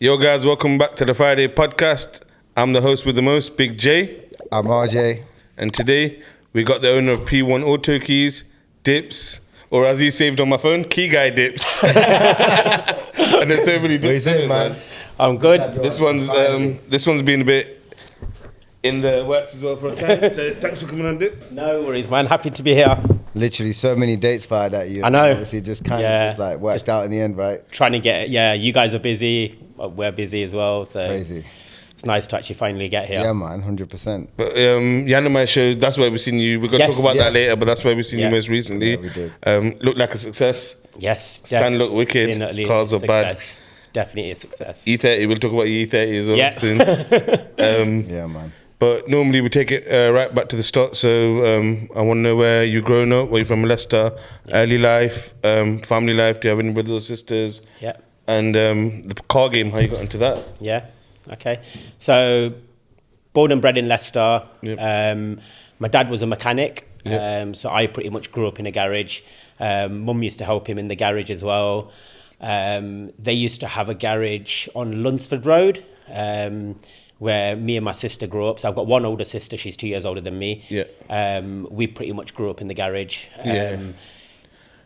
Yo guys, welcome back to the Fryday podcast. I'm the host with the most, Big J. I'm RJ. And today we got the owner of P1 Autokeys-Dips, or as he saved on my phone, Key Guy Dips. And there's so many dips. What you saying, man? I'm good. This one's been a bit in the works as well for a time. So thanks for coming on, Dips. No worries, man. Happy to be here. Literally so many dates fired at you. I know. Obviously just kind of just like worked out in the end, right? Trying to get, you guys are busy. We're busy as well. So Crazy. it's nice to actually finally get here. Yeah, man, 100%. But Yanamai show, that's where we've seen you. We're going to Yes. talk about that later, but that's where we've seen you most recently. Yeah, we did. Looked like a success. Yes. Stand look wicked. Definitely Cars a are bad. success. Definitely a success. E30, we'll talk about your E30 as well Yeah. soon. Yeah, man. But normally we take it right back to the start. So I want to know where you grown up, where you from, Leicester, early life, family life. Do you have any brothers or sisters? Yeah. And the car game, how you got into that? Yeah. Okay. So born and bred in Leicester. Yep. My dad was a mechanic. Yep. So I pretty much grew up in a garage. Mum used to help him in the garage as well. They used to have a garage on Lunsford Road, where me and my sister grew up. So I've got one older sister, she's 2 years older than me. Yeah. We pretty much grew up in the garage.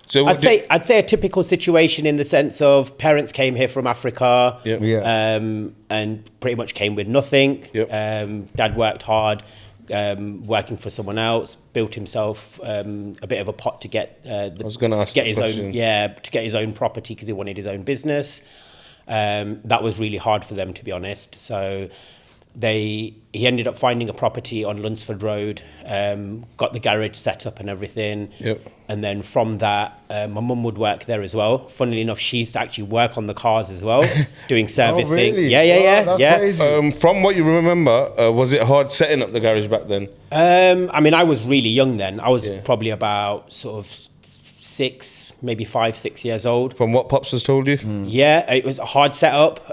So I'd say a typical situation in the sense of parents came here from Africa, Yep. Yeah. and pretty much came with nothing. Yep. Dad worked hard, working for someone else, built himself a bit of a pot to get was gonna ask that his question. own to get his own property because he wanted his own business. That was really hard for them, to be honest. So he ended up finding a property on Lunsford Road, got the garage set up and everything. Yep. And then from that, my mum would work there as well. Funnily enough, she used to actually work on the cars as well, doing servicing. Oh, really? Yeah. Wow, that's crazy. from what you remember, was it hard setting up the garage back then? I mean, I was really young then. I was probably about sort of 5-6 years old. From what Pops has told you? Yeah, it was a hard setup.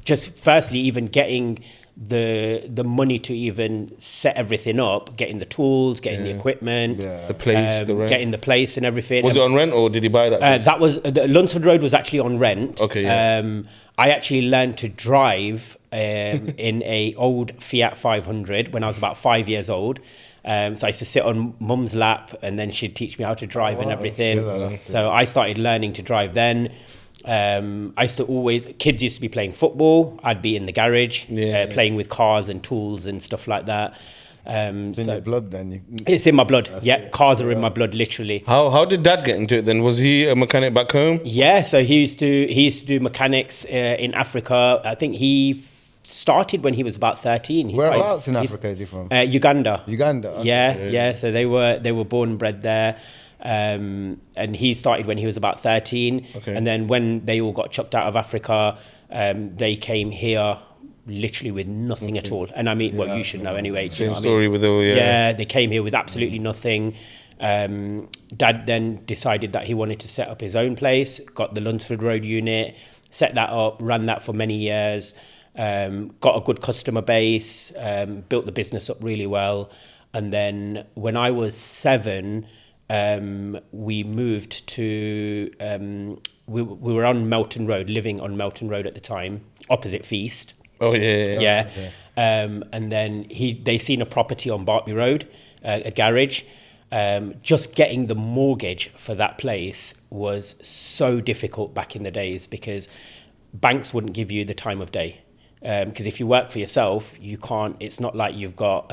Just firstly, even getting the money to even set everything up, getting the tools, getting the equipment, The place, the rent. getting the place and everything. Was it on rent or did he buy that place? That was Lunsford Road was actually on rent. Okay, yeah. I actually learned to drive in a old Fiat 500 when I was about 5 years old. So I used to sit on mum's lap and then she'd teach me how to drive and everything. So I started learning to drive then. Kids used to be playing football. I'd be in the garage playing with cars and tools and stuff like that. It's in your blood then. It's in my blood. Cars are in my blood, literally. How did Dad get into it then? Was he a mechanic back home? Yeah, so he used to do mechanics in Africa. I think he started when he was about 13. Whereabouts in Africa is he from? Uganda. Uganda. Okay. Yeah. So they were born and bred there. And he started when he was about 13. Okay. And then when they all got chucked out of Africa, they came here literally with nothing at all. And I mean, well, you should know anyway. Same story with all, Yeah, they came here with absolutely nothing. Dad then decided that he wanted to set up his own place, got the Lunsford Road unit, set that up, ran that for many years, got a good customer base, built the business up really well. And then when I was 7, we moved to, we were on Melton Road, living on Melton Road at the time, opposite Feast. Oh, yeah. Okay. And then they seen a property on Bartby Road, a garage. Just getting the mortgage for that place was so difficult back in the days because banks wouldn't give you the time of day. Because if you work for yourself, you can't. It's not like you've got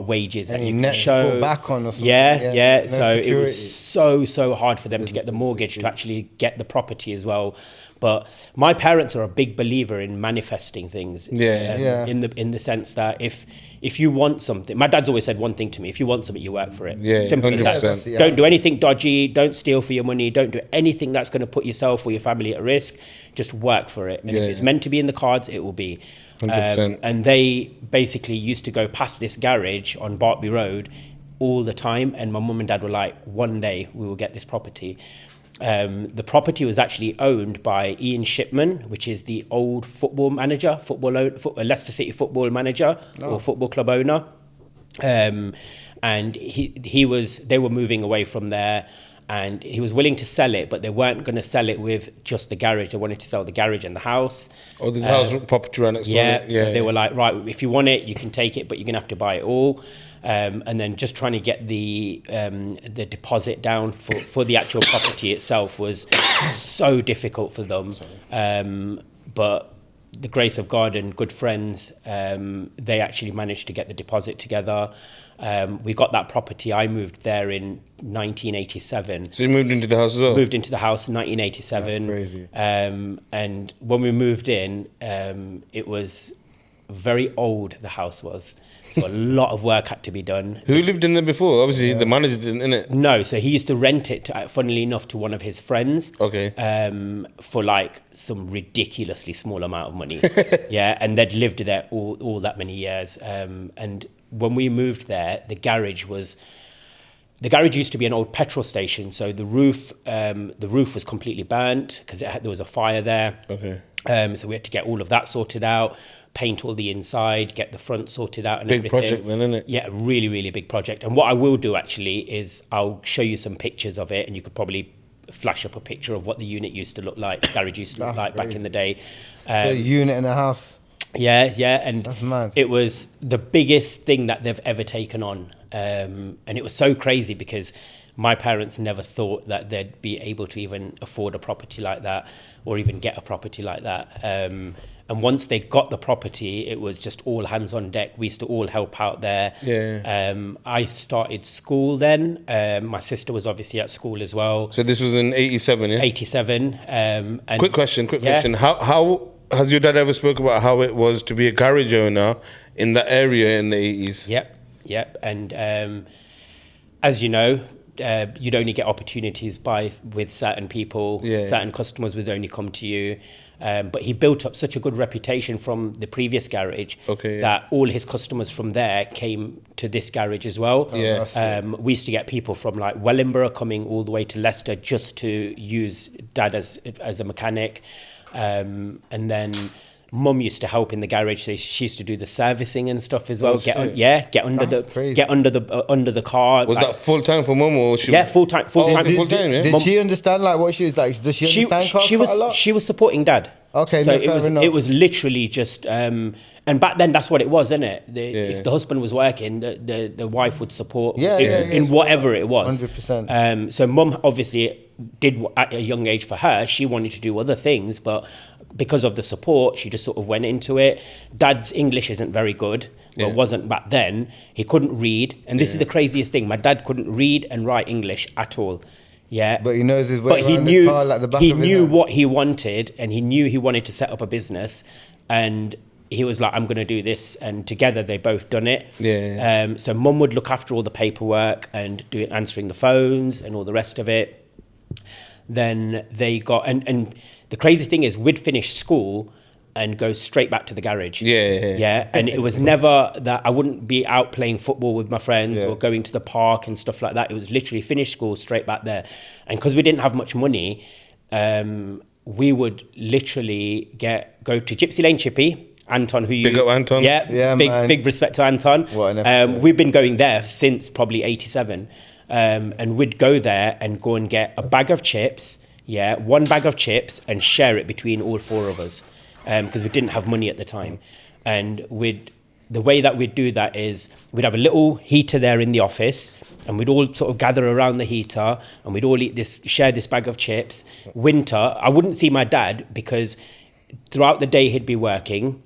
wages that you can show. Fall back on or something. Yeah. No So security. it was so hard for them to get the mortgage to actually get the property as well. But my parents are a big believer in manifesting things. In the sense that if you want something, my dad's always said one thing to me: if you want something, you work for it. Yeah, Simple as that. 100%. Yeah. Don't do anything dodgy. Don't steal for your money. Don't do anything that's going to put yourself or your family at risk. Just work for it. And if it's meant to be in the cards, it will be. 100%. And they basically used to go past this garage on Bartby Road all the time. And my mum and dad were like, one day we will get this property. The property was actually owned by Ian Shipman, which is the old football manager, Leicester City football manager or football club owner. And they were moving away from there. and he was willing to sell it, but they weren't going to sell it with just the garage. They wanted to sell the garage and the house. Oh, there's house property right next door. Yeah, so they were like, right, if you want it, you can take it, but you're going to have to buy it all. And then just trying to get the deposit down for the actual property itself was so difficult for them. But the grace of God and good friends, they actually managed to get the deposit together. We got that property. I moved there in 1987. So you moved into the house as well? Moved into the house in 1987. That's crazy. And when we moved in, it was very old, the house was. So a lot of work had to be done. Who lived in there before? Obviously, the manager didn't, innit? No, so he used to rent it, funnily enough, to one of his friends. Okay. For like some ridiculously small amount of money. Yeah, and they'd lived there all that many years. And when we moved there, the garage used to be an old petrol station. So the roof was completely burnt because there was a fire there. Okay. So we had to get all of that sorted out, paint all the inside, get the front sorted out and everything. Big project then, isn't it? Yeah, really, really big project. And what I will do actually is I'll show you some pictures of it, and you could probably flash up a picture of what the unit used to look like, the garage used to look like back in the day. The unit in a house. Yeah, and That's mad. it was the biggest thing that they've ever taken on. And it was so crazy because my parents never thought that they'd be able to even afford a property like that or even get a property like that. And once they got the property, it was just all hands on deck. We used to all help out there. Yeah. I started school then. My sister was obviously at school as well. So this was in 87, yeah? 87. And Quick question. How has your dad ever spoke about how it was to be a garage owner in that area in the 80s? Yep. And as you know, you'd only get opportunities with certain people. Yeah. Certain customers would only come to you. But he built up such a good reputation from the previous garage that all his customers from there came to this garage as well. Yeah. We used to get people from like Wellingborough coming all the way to Leicester just to use Dad as a mechanic. And then Mum used to help in the garage. So she used to do the servicing and stuff as well. Get under the car. Was that full time for Mum or she? Yeah, full time. Did she understand like what she was like? Does she understand cars quite a lot? She was supporting Dad. Okay, so no, it was literally just and back then that's what it was, isn't it? If the husband was working, the wife would support in whatever it was. 100%. So Mum obviously did at a young age for her. She wanted to do other things, but because of the support, she just sort of went into it. Dad's English isn't very good, but wasn't back then. He couldn't read, and this is the craziest thing. My dad couldn't read and write English at all. Yeah, but he knows his way around knew the car like the back he of his knew hand. what he wanted, and he knew he wanted to set up a business, and he was like, I'm going to do this, and together they both done it. So Mum would look after all the paperwork and answering the phones and all the rest of it. Then they got and the crazy thing is we'd finish school and go straight back to the garage. And it was never that I wouldn't be out playing football with my friends or going to the park and stuff like that. It was literally finish school straight back there. And because we didn't have much money, we would literally go to Gypsy Lane Chippy. Anton, Big up Anton. Big respect to Anton. We've been going there since probably 87. And we'd go there and go and get a bag of chips, one bag of chips, and share it between all four of us, because we didn't have money at the time. And the way that we'd do that is we'd have a little heater there in the office, and we'd all sort of gather around the heater, and we'd all share this bag of chips. Winter, I wouldn't see my dad because throughout the day he'd be working.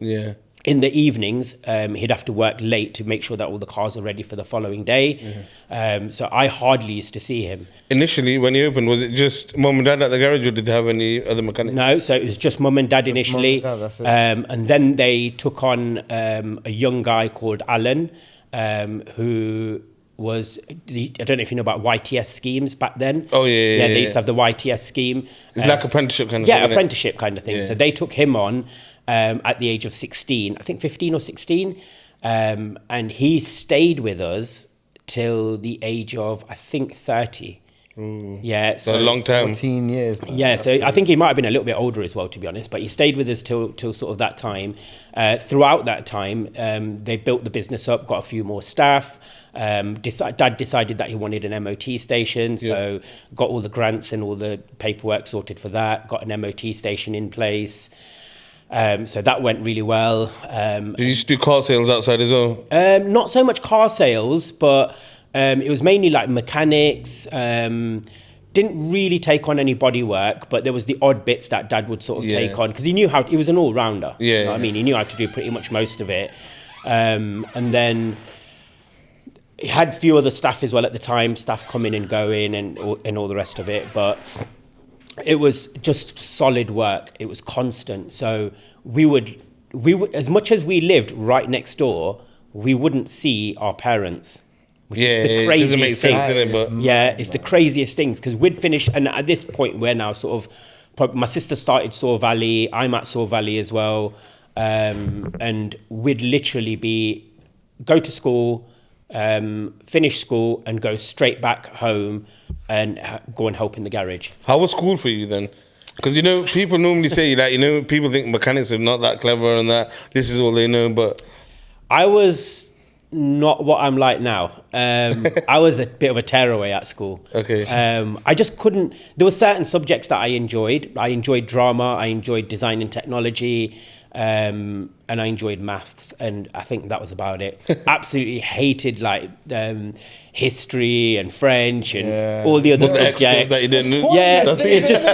In the evenings, he'd have to work late to make sure that all the cars are ready for the following day. So I hardly used to see him. Initially, when you opened, was it just Mum and Dad at the garage, or did they have any other mechanics? No, so it was just Mum and Dad initially. Mum and Dad, that's it. And then they took on a young guy called Alan, who was, I don't know if you know about YTS schemes back then. They used to have the YTS scheme. It's like apprenticeship kind of thing. Apprenticeship kind of thing. So they took him on at the age of 16, I think 15 or 16. And he stayed with us till the age of, I think, 30. Yeah, So a long time. 14 years. Man. Yeah, so I think he might have been a little bit older as well, to be honest. But he stayed with us till sort of that time. Throughout that time, they built the business up, got a few more staff. Dad decided that he wanted an MOT station, so got all the grants and all the paperwork sorted for that. Got an MOT station in place. So that went really well. Did you just do car sales outside as well? Not so much car sales, but it was mainly like mechanics. Didn't really take on any body work, but there was the odd bits that Dad would sort of take on because he knew how. He was an all-rounder. Yeah, you know what I mean, he knew how to do pretty much most of it. And then he had a few other staff as well at the time, staff coming and going and all the rest of it. But it was just solid work. It was constant. So we would as much as we lived right next door, we wouldn't see our parents. Which is the craziest it doesn't make sense, thing. innit? But Yeah, it's the craziest things because we'd finish, and at this point we're now sort of, my sister started Saw Valley, I'm at Saw Valley as well, and we'd literally go to school, finish school and go straight back home and go and help in the garage. how was school for you then? Because, you know, people normally say, like, you know, people think mechanics are not that clever and that this is all they know, but... I was not what I'm like now. I was a bit of a tearaway at school. Okay. I just couldn't... There were certain subjects that I enjoyed. I enjoyed drama, I enjoyed design and technology, and I enjoyed maths, and I think that was about it. Absolutely hated like history and French and all the other stuff. Yeah, that you didn't. Yeah, it's just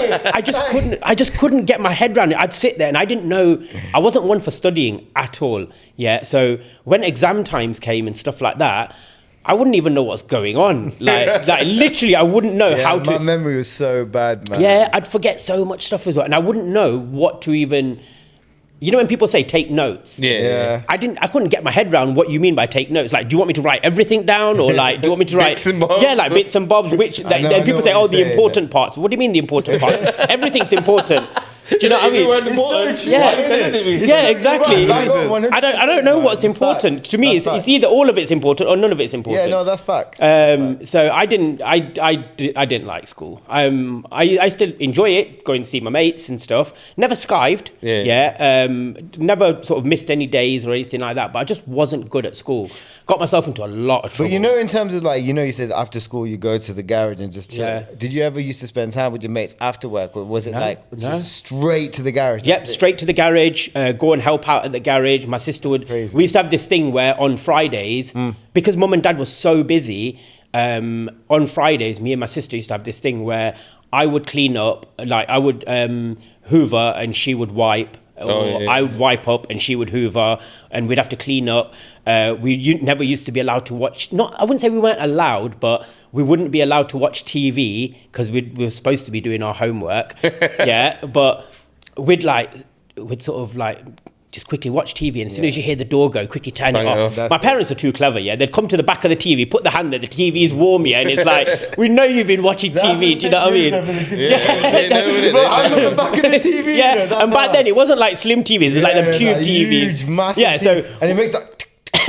I just couldn't get my head around it. I'd sit there and I didn't know. I wasn't one for studying at all. Yeah, so when exam times came and stuff like that, I wouldn't even know what's going on. Like literally, I wouldn't know how to. My memory was so bad, man. Yeah, I'd forget so much stuff as well, and I wouldn't know what to even. You know when people say take notes? Yeah. I couldn't get my head around what you mean by take notes. Like, do you want me to write everything down, or like, do you want me to write Bits and bobs? Yeah, like bits and bobs. Which I know people say, what oh, you're the saying, important parts. What do you mean the important parts? Everything's important. Do you know what I mean? Yeah, exactly. I don't know what's important. To me, it's either all of it's important or none of it's important. Yeah, no, that's fact. So I didn't like school. I still enjoy it, going to see my mates and stuff. Never skived. Never sort of missed any days or anything like that. But I just wasn't good at school. Got myself into a lot of trouble. But you know, in terms of like, you know, you said after school you go to the garage and just chill. Yeah. Did you ever used to spend time with your mates after work, or was it just straight to the garage? Yep, straight to the garage, go and help out at the garage. My sister would... Crazy. We used to have this thing where on Fridays, because mum and dad was so busy, on Fridays, me and my sister used to have this thing where I would clean up, like I would hoover and she would wipe, or I would wipe up and she would hoover, and we'd have to clean up. We never used to be allowed to watch... I wouldn't say we weren't allowed, but we wouldn't be allowed to watch TV because we were supposed to be doing our homework. Yeah, but... We'd sort of like just quickly watch TV, and as soon as you hear the door go, quickly turn it off. My parents are too clever, yeah. They'd come to the back of the TV, put the hand there, the TV's warm, yeah, and it's like, we know you've been watching TV, do you know what I mean? I'm on the back of the TV. Yeah, and back then it wasn't like slim TVs, it was like them tube TVs. Huge, massive yeah, so... And it makes that...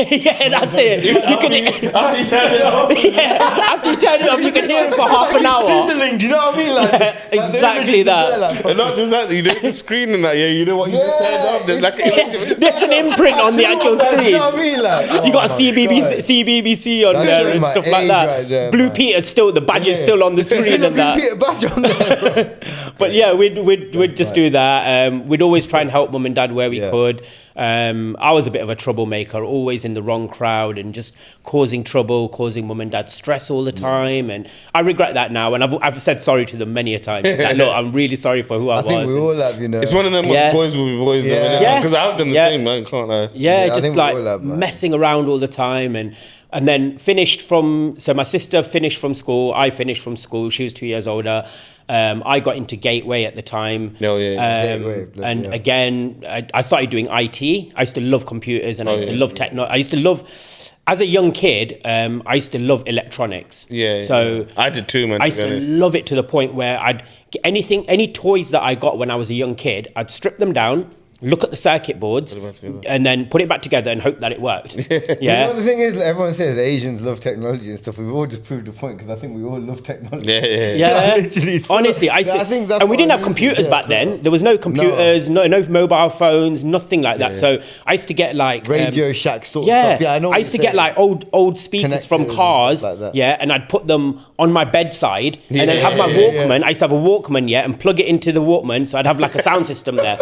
yeah, that's it. You can, after you turn it off, after you turn it off, you can hear it for half an hour. Sizzling, do you know what I mean? Like, exactly that. And not just that, you know the screen and that, you know what you just turned off. There's like there's an imprint on the actual screen. You know what I mean? Like, You got a CBBC on there and stuff like that. Right there, Blue man. Peter's still, the badge is still on the screen and that. Peter badge on there. But yeah, we'd just do that. We'd always try and help mum and dad where we could. I was a bit of a troublemaker, always in the wrong crowd and just causing trouble, causing mum and dad stress all the time. And I regret that now. And I've said sorry to them many a time. Like, look, I'm really sorry for who I was. I think we all have, you know. It's one of them boys will be boys, because I've done the same, man, can't I? Yeah, I just think like we all have, man. messing around all the time. And then so my sister finished from school, I finished from school, she was 2 years older. I got into Gateway at the time. Gateway, Again, I started doing IT. I used to love computers and I used to love technology. I used to love, as a young kid, I used to love electronics. So I did too, man. I used to love it to the point where any toys that I got when I was a young kid, I'd strip them down, look at the circuit boards, and then put it back together and hope that it worked. You know, the thing is, everyone says Asians love technology and stuff. We've all just proved the point because I think we all love technology. Yeah. Honestly, I think that's, and we didn't have computers back then. There was no computers, no mobile phones, nothing like that. So I used to get like Radio Shack sort of stuff. Yeah, I know. I used to get like old speakers from cars, like and I'd put them on my bedside, and then have my Walkman. I used to have a Walkman, and plug it into the Walkman, so I'd have like a sound system there.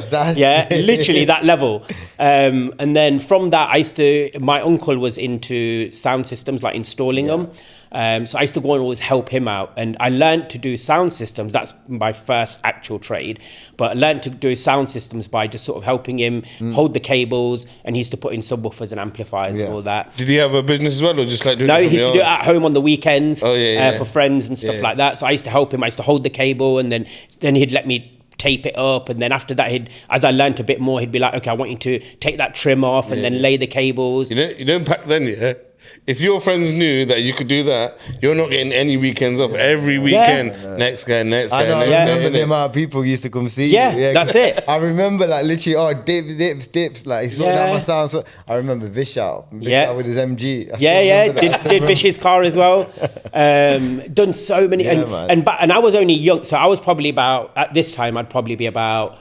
Literally that level. And then from that, my uncle was into sound systems, like installing them. So I used to go and always help him out, and I learned to do sound systems. That's my first actual trade, but I learned to do sound systems by just sort of helping him hold the cables, and he used to put in subwoofers and amplifiers and all that. Did he have a business as well, or just like doing he used to do it at home on the weekends for friends and stuff like that. So I used to help him. I used to hold the cable, and then he'd let me tape it up, and then after that, as I learned a bit more, he'd be like, okay, I want you to take that trim off and then lay the cables. You know, back then, if your friends knew that you could do that, you're not getting any weekends off. Every weekend, next guy. I remember the amount of people used to come see you. Yeah, that's it. I remember like literally, dips. Like he sorted out my sound. So I remember Vishal with his MG. Did Vish's car as well. Done so many, and I was only young, so I was probably at this time I'd probably be about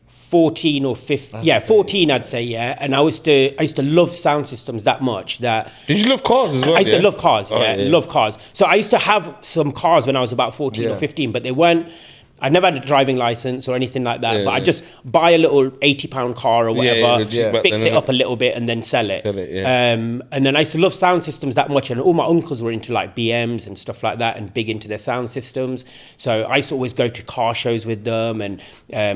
14 or 15, 14 I'd say, and I used to love sound systems that much that... Did you love cars as well? I used to love cars, love cars. So I used to have some cars when I was about 14 or 15, but they weren't... I never had a driving license or anything like that, but I'd just buy a little £80 car or whatever, fix it up a little bit and then sell it. And then I used to love sound systems that much, and all my uncles were into like BMs and stuff like that and big into their sound systems. So I used to always go to car shows with them, and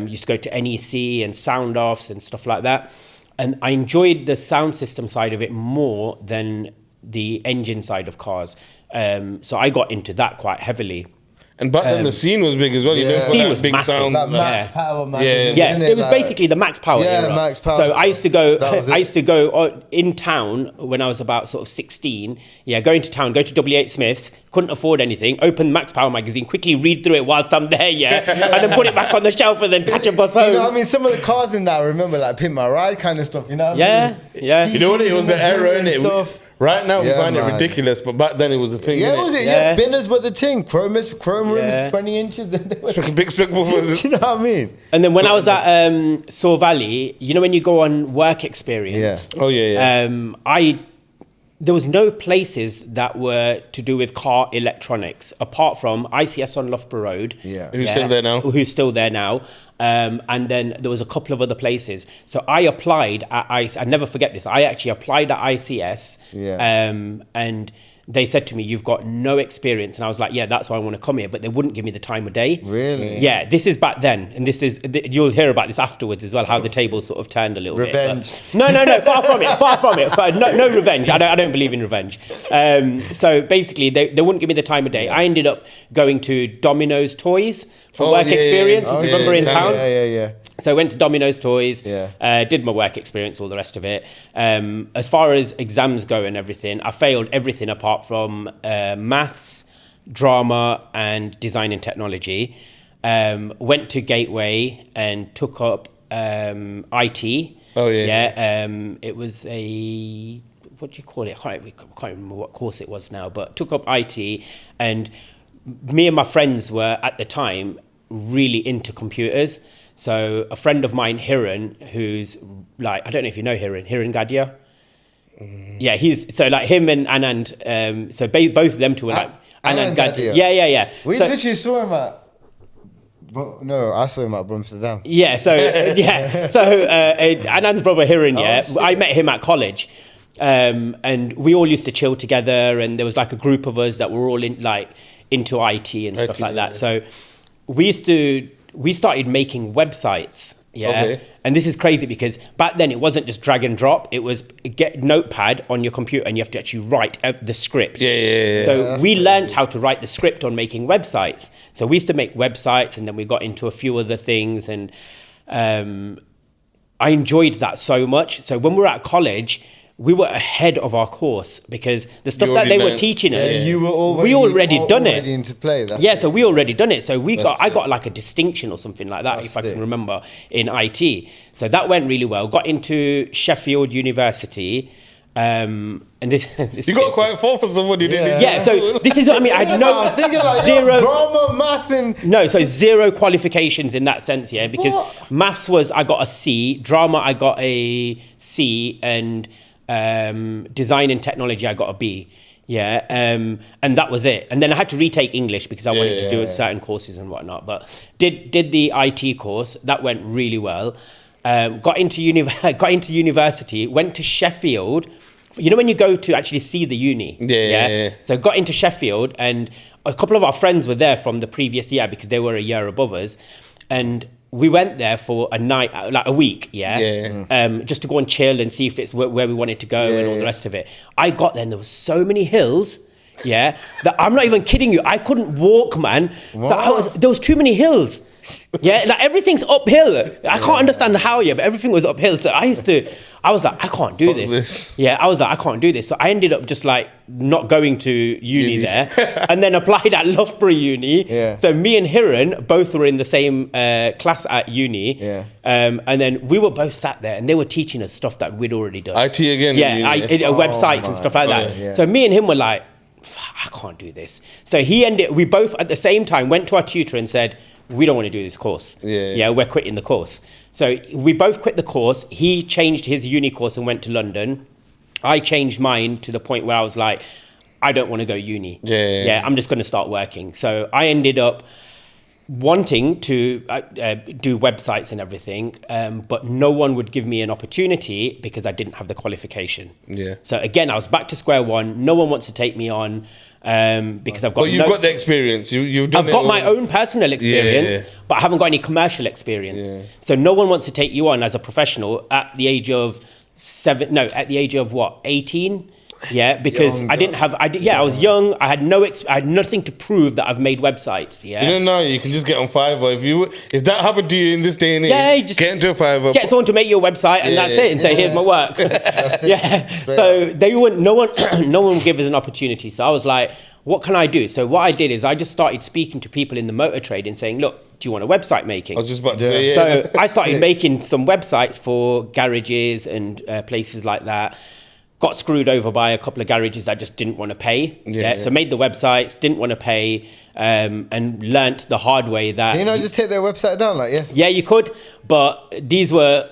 used to go to NEC and sound offs and stuff like that. And I enjoyed the sound system side of it more than the engine side of cars. So I got into that quite heavily. And back then the scene was big as well. You know, the scene was big massive. sound. That Max Power, man. It was basically the Max Power era. Max Power. So I used to go in town when I was about sort of 16. Go into town, go to W8 Smith's, couldn't afford anything, open Max Power magazine, quickly read through it whilst I'm there, and then put it back on the shelf and then catch a bus home. You know, I mean, some of the cars in that I remember, like Pimp My Ride kind of stuff, you know what I mean? You know what? It was the era, innit? Right now we find it ridiculous, but back then it was the thing. Spinners were the thing. Chrome rooms, 20 inches. Big subwoofers. You know what I mean? And then when I was at Saw Valley, you know when you go on work experience? There was no places that were to do with car electronics apart from ICS on Loughborough Road. Who's still there now? Who's still there now. And then there was a couple of other places. So I applied at ICS. I never forget this. I actually applied at ICS. And they said to me, you've got no experience. And I was like, that's why I want to come here. But they wouldn't give me the time of day. Really? Yeah, this is back then. And you'll hear about this afterwards as well, how the tables sort of turned a little bit. Revenge. No, far from it. No revenge. I don't believe in revenge. So basically, they wouldn't give me the time of day. I ended up going to Domino's Toys for work experience, if you remember, in town. So I went to Domino's Toys, did my work experience, all the rest of it. As far as exams go and everything, I failed everything apart from maths, drama, and design and technology. Went to Gateway and took up IT. It was a... what do you call it? I can't remember what course it was now, but took up IT. And me and my friends were, at the time, really into computers. So a friend of mine, Hiran, who's like, I don't know if you know Hiran Gadia. He's, so like him and Anand, so both of them two were like, Anand Gadia. Yeah. We literally saw him at... No, I saw him at Bromsterdam. So Anand's brother Hiran, I met him at college. And we all used to chill together, and there was like a group of us that were all into IT and stuff like that. So we started making websites. And this is crazy because back then it wasn't just drag and drop. It was get Notepad on your computer and you have to actually write the script. So we learned how to write the script on making websites. So we used to make websites, and then we got into a few other things, and I enjoyed that so much. So when we were at college, we were ahead of our course because the stuff that they were teaching us, You were we already done it. Into play. So we already done it. So I got like a distinction or something like that, if I can remember, in IT. So that went really well. Got into Sheffield University. And this you got quite far for somebody, didn't you? Yeah, so this is what I mean. I had no zero drama, math, and no, so zero qualifications in that sense, yeah. Because maths was I got a C, drama I got a C, and design and technology I got a B. Yeah, and that was it. And then I had to retake English because I wanted to do certain courses and whatnot. But did the IT course, that went really well. Got into university, went to Sheffield. You know when you go to actually see the uni? Yeah. So got into Sheffield, and a couple of our friends were there from the previous year because they were a year above us. And we went there for a night, like a week, just to go and chill and see if it's where we wanted to go and all the rest of it. I got there and there were so many hills, that I'm not even kidding you. I couldn't walk, man. Wow. So there was too many hills. Like everything's uphill. I can't understand how but everything was uphill. So I was like, I can't do this. I was like, I can't do this. So I ended up just like not going to uni there, and then applied at Loughborough Uni. So me and Hiran both were in the same class at uni. And then we were both sat there, and they were teaching us stuff that we'd already done. IT again. Websites and stuff like that. So me and him were like, I can't do this. So we both at the same time went to our tutor and said, we don't want to do this course. We're quitting the course. So we both quit the course. He changed his uni course and went to London. I changed mine to the point where I was like, I don't want to go uni. I'm just going to start working. So I ended up wanting to do websites and everything, but no one would give me an opportunity because I didn't have the qualification. So again, I was back to square one. No one wants to take me on because I've got. But you've got the experience. You've done. I've got my own personal experience, but I haven't got any commercial experience. So no one wants to take you on as a professional at the age of 18. Because young, I didn't have. I was young. I had I had nothing to prove that I've made websites. You don't know. You can just get on Fiverr. If that happened to you in this day and age, just get into a Fiverr. Get someone to make your website, and that's it. And say, here's my work. So they wouldn't. No one would give us an opportunity. So I was like, what can I do? So what I did is I just started speaking to people in the motor trade and saying, look, do you want a website making? I was just about to say, So I started making some websites for garages and places like that. Got screwed over by a couple of garages that just didn't want to pay. So made the websites, didn't want to pay, and learnt the hard way that... Can you just take their website down Yeah, you could, but these were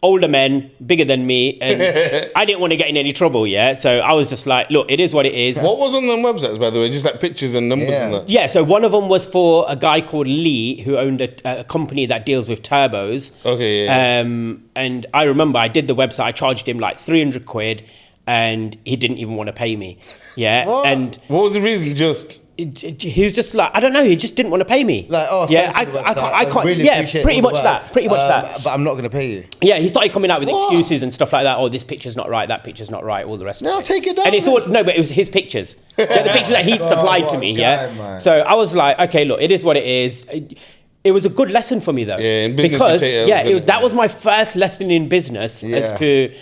older men, bigger than me, and I didn't want to get in any trouble, So I was just like, look, it is what it is. What was on them websites, by the way? Just like pictures and numbers and that? So one of them was for a guy called Lee, who owned a company that deals with turbos. And I remember I did the website, I charged him like 300 quid, and he didn't even want to pay me. What? And what was the reason? He was just like, I don't know, he just didn't want to pay me. Like, I can't. Really pretty much that. But I'm not going to pay you. He started coming out with excuses and stuff like that. Oh, this picture's not right, that picture's not right, all the rest of it. I'll take it down. And it's all, but it was his pictures. The pictures that he'd supplied to me, man. So I was like, okay, look, it is what it is. It was a good lesson for me though. In business, because that was my first lesson in business as to...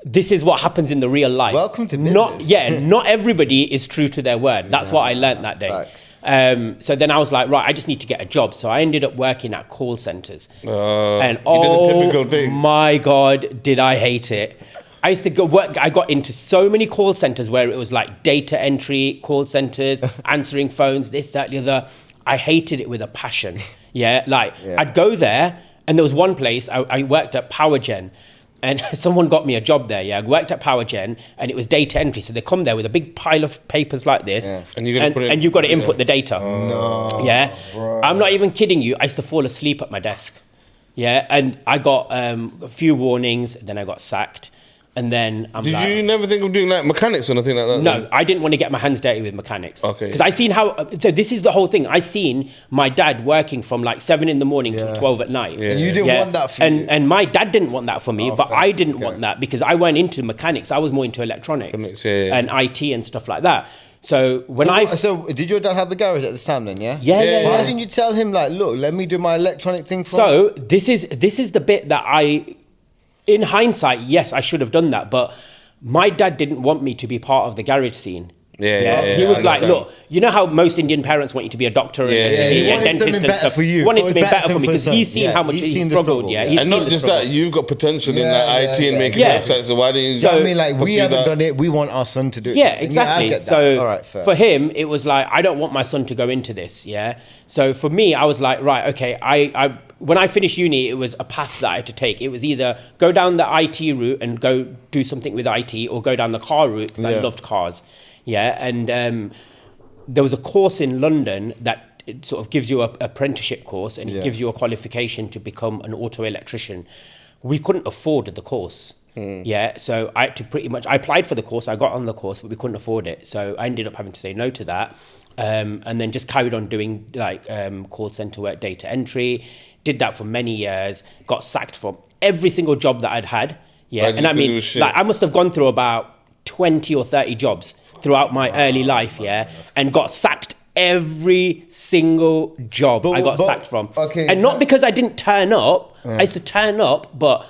This is what happens in the real life. Welcome to business. Not everybody is true to their word. That's what I learned that day. So then I was like, right, I just need to get a job. So I ended up working at call centers. And my God, did I hate it. I used to go work. I got into so many call centers where it was like data entry call centers, answering phones, this, that, the other. I hated it with a passion. I'd go there, and there was one place I worked at PowerGen. And someone got me a job there, I worked at PowerGen, and it was data entry. So they come there with a big pile of papers like this, and you've got to input the data. Bro. I'm not even kidding you. I used to fall asleep at my desk. And I got a few warnings, then I got sacked. And then Did you never think of doing like mechanics or anything like that? No, I didn't want to get my hands dirty with mechanics. Okay. Because I seen so this is the whole thing. I seen my dad working from like 7 in the morning till 12 at night. And you didn't want that for you. And my dad didn't want that for me, but I didn't want that because I went into mechanics. I was more into electronics and IT and stuff like that. So So did your dad have the garage at this time then, Yeah. Why didn't you tell him like, look, let me do my electronic thing for So this is the bit that in hindsight, yes, I should have done that, but my dad didn't want me to be part of the garage scene. Yeah, He was I like, understand. look, you know how most Indian parents want you to be a doctor and he a wanted dentist something and better stuff. for you. He wanted to For be better better for for me because his he's son. seen how much He's he seen the struggled. struggle. Yeah, Yeah. he's And seen not the just struggle. that, you've got potential in that Yeah, IT and yeah, making yeah. websites. So why didn't you? So, I mean, like, we pursue haven't that? done it. We want our son to do it. Yeah, I exactly. get that. So all right, fair. for him, it was like, I don't want my son to go into this. Yeah. So for me, I was like, right, okay. I when I finished uni, it was a path that I had to take. It was either go down the IT route and go do something with IT, or go down the car route because I loved cars. Yeah, and there was a course in London that it sort of gives you an apprenticeship course, and it gives you a qualification to become an auto electrician. We couldn't afford the course. Yeah, so I had to I applied for the course, I got on the course, but we couldn't afford it. So I ended up having to say no to that. And then just carried on doing like call center work, data entry, did that for many years, got sacked from every single job that I'd had. Yeah, Right, and I just 'cause it mean, was shit. like I must have gone through about 20 or 30 jobs throughout my early life, and got sacked every single job I got sacked from. Okay, and not because I didn't turn up. I used to turn up, but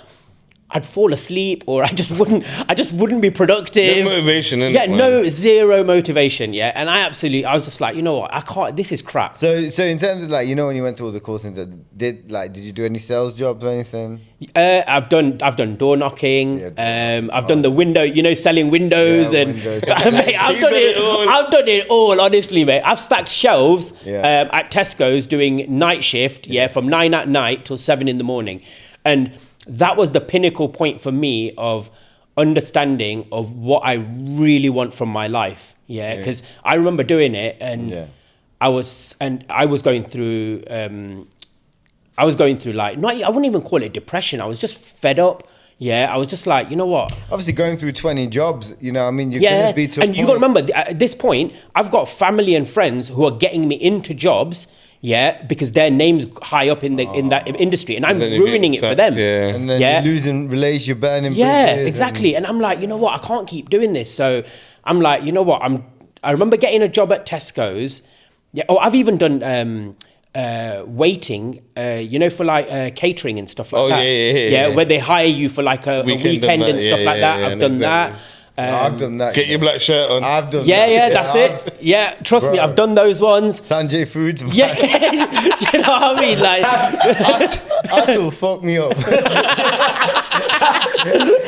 I'd fall asleep, or I just wouldn't be productive. No motivation, innit, Yeah, man? zero motivation. Yeah, and I was just like, you know what, I can't. This is crap. So in terms of like, you know, when you went to all the call centers, did you do any sales jobs or anything? I've done door knocking. I've done the window, selling windows, Yeah, and windows. mate, I've done it. I've done it all, honestly, mate. I've stacked shelves at Tesco's doing night shift, from 9 at night till 7 in the morning, and that was the pinnacle point for me of understanding of what I really want from my life. Yeah, because I remember doing it, and I was going through. I was going through like, I wouldn't even call it depression. I was just fed up. Yeah, I was just like, you know what? Obviously, going through 20 jobs, you're going to be to a and you got to remember, at this point, I've got family and friends who are getting me into jobs, because their name's high up in that industry, and I'm ruining it for them. Yeah. And then you're losing relations, you're burning bridges. Exactly. And I'm like, you know what? I can't keep doing this. So I'm like, you know what? I remember getting a job at Tesco's. Yeah. Oh, I've even done waiting, for like catering and stuff like that. Yeah, where they hire you for like a weekend and stuff like that. I've done that. I've done that. Get your black shirt on. I've done that. Yeah, that's it. Yeah, trust me, I've done those ones. Sanjay Foods. Yeah, you know what I mean? Like, Atul fuck me up.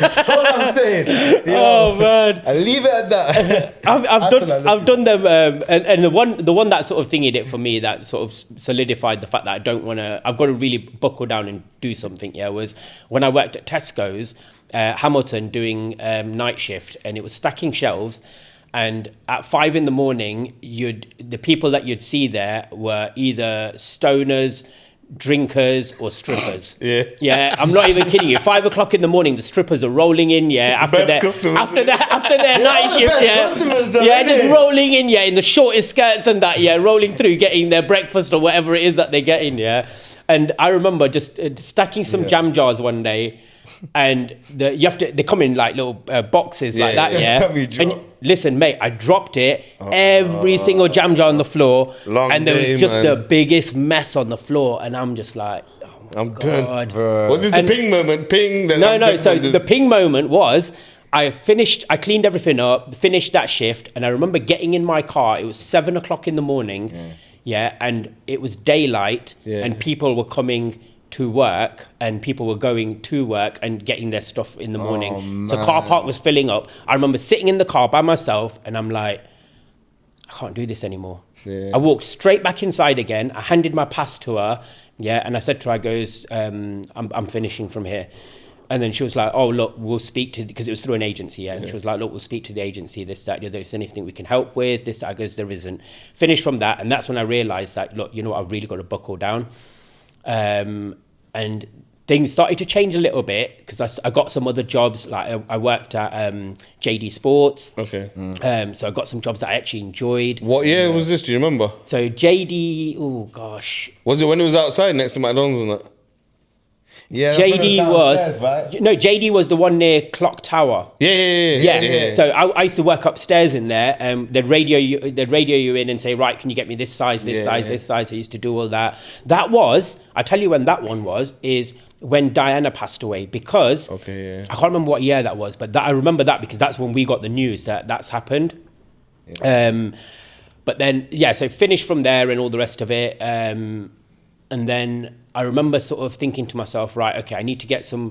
That's all I'm saying. oh man, I leave it at that. I've done them, and the one that sort of thingied it for me, that sort of solidified the fact that I've got to really buckle down and do something. Yeah, was when I worked at Tesco's, Hamilton, doing night shift, and it was stacking shelves. And at 5 in the morning, the people that you'd see there were either stoners, drinkers, or strippers. Yeah, I'm not even kidding you. 5 o'clock in the morning, the strippers are rolling in. After their night shift. Just rolling in. In the shortest skirts and that. Rolling through, getting their breakfast or whatever it is that they're getting. And I remember just stacking some jam jars one day. And they come in like little boxes like that, And listen, mate, I dropped it, every single jam jar on the floor, and there was just the biggest mess on the floor, and I'm just like, I'm God. done. Was this the ping moment? No. So the ping moment was, I cleaned everything up, finished that shift, and I remember getting in my car. It was 7 o'clock in the morning, and it was daylight, and people were coming to work, and people were going to work and getting their stuff in the morning. So car park was filling up. I remember sitting in the car by myself, and I'm like, I can't do this anymore. I walked straight back inside again. I handed my pass to her, and I said to her, I goes, I'm finishing from here. And then she was like, oh, look, we'll speak to, because it was through an agency, and she was like, look, we'll speak to the agency, this, that, there's anything we can help with, this, that. I goes, there isn't. Finished from that, and that's when I realised that, look, you know what, I've really got to buckle down. And things started to change a little bit, because I got some other jobs. Like I worked at JD Sports. Okay. So I got some jobs that I actually enjoyed. What year was this? Do you remember? So JD, oh gosh. Was it when it was outside next to McDonald's and that? Yeah, JD was downstairs, right? no, JD was the one near Clock Tower. Yeah. So I used to work upstairs in there. They'd radio you in and say, right, can you get me this size, this size? I used to do all that. That was, I tell you when that one was, is when Diana passed away, because I can't remember what year that was, but I remember that because that's when we got the news that that's happened. Yeah. But then, so finished from there and all the rest of it. And then I remember sort of thinking to myself, right, okay, I need to get I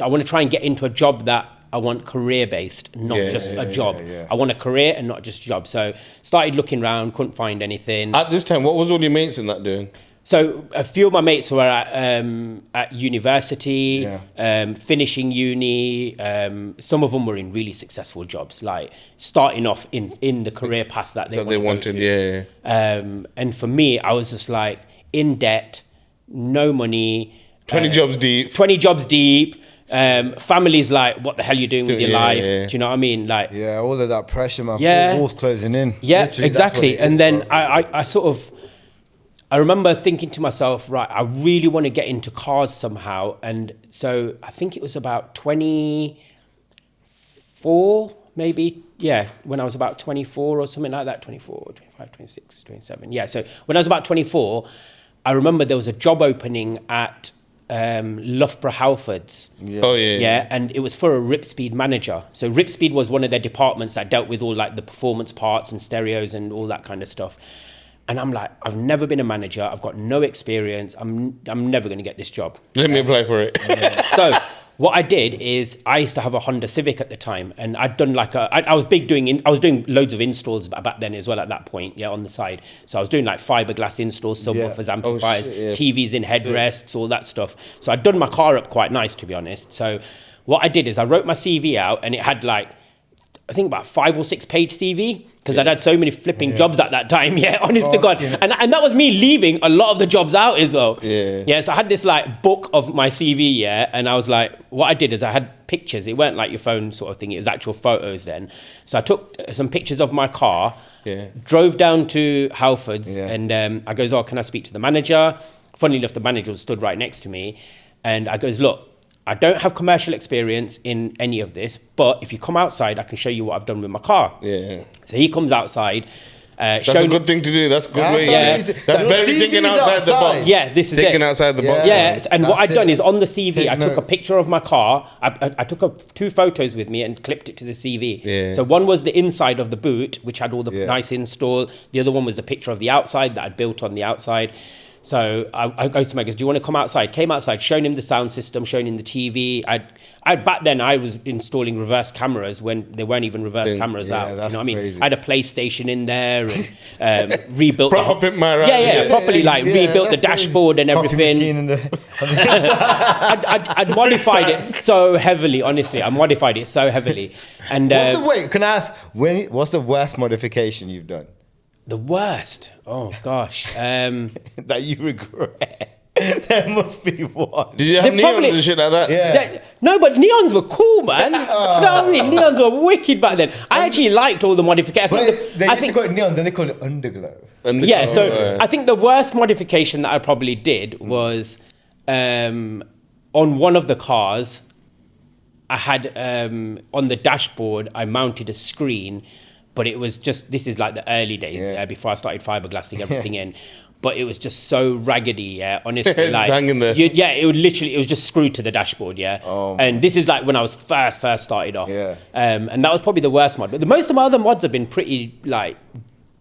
want to try and get into a job that I want career-based, not just a job. I want a career and not just a job. So started looking around, couldn't find anything. At this time, what was all your mates in that doing? So a few of my mates were at university, finishing uni. Some of them were in really successful jobs, like starting off in the career path that they wanted. And for me, I was just like in debt, no money. 20 jobs deep. 20 jobs deep. Families like, what the hell are you doing with your life? Do you know what I mean? Like, all of that pressure, man. Yeah. Walls closing in. Yeah, literally, exactly. And then I sort of, I remember thinking to myself, right, I really want to get into cars somehow. And so I think it was about 24, maybe. Yeah, when I was about 24 or something like that, 24, 25, 26, 27. Yeah, so when I was about 24, I remember there was a job opening at Loughborough Halfords. Yeah, and it was for a Ripspeed manager. So Ripspeed was one of their departments that dealt with all like the performance parts and stereos and all that kind of stuff. And I'm like, I've never been a manager. I've got no experience. I'm never going to get this job. Let me apply for it. So what I did is I used to have a Honda Civic at the time, and I'd done like I was doing loads of installs back then as well at that point, on the side. So I was doing like fiberglass installs, subwoofers, amplifiers, TVs in headrests, all that stuff. So I'd done my car up quite nice, to be honest. So what I did is I wrote my CV out, and it had like, I think about 5 or 6 page CV, because I'd had so many flipping jobs at that time, honest to God. And that was me leaving a lot of the jobs out as well. So I had this like book of my CV, and I was like, what I did is I had pictures. It weren't like your phone sort of thing, it was actual photos then. So I took some pictures of my car, drove down to Halfords, and I goes, can I speak to the manager? Funnily enough, the manager stood right next to me, and I goes, look, I don't have commercial experience in any of this, but if you come outside, I can show you what I've done with my car. So he comes outside. That's a good thing to do. That's a good way. That's very thinking outside the box. This is thinking outside the box. And what I'd done is on the CV, I took a picture of my car. I took 2 photos with me and clipped it to the CV. So one was the inside of the boot, which had all the nice install. The other one was a picture of the outside that I'd built on the outside. So I goes to Megas, do you want to come outside? Came outside, shown him the sound system, shown him the TV. Back then I was installing reverse cameras when there weren't even reverse cameras out. Do you know what I mean? Crazy. I had a PlayStation in there and rebuilt properly rebuilt the dashboard and everything. I'd modified it so heavily, honestly. I modified it so heavily. And can I ask, what's the worst modification you've done? The worst? Oh, gosh. That you regret. There must be one. Did you have neons and shit like that? No, but neons were cool, man. You know what I mean? Neons were wicked back then. I actually liked all the modifications. I think they call it neons, then they call it underglow. I think the worst modification that I probably did was on one of the cars, I had on the dashboard, I mounted a screen. But it was just, this is like the early days, before I started fiberglassing everything in. But it was just so raggedy, honestly. Like, hanging there. It was just screwed to the dashboard, and this is like when I was first started off. And that was probably the worst mod. But most of my other mods have been pretty, like,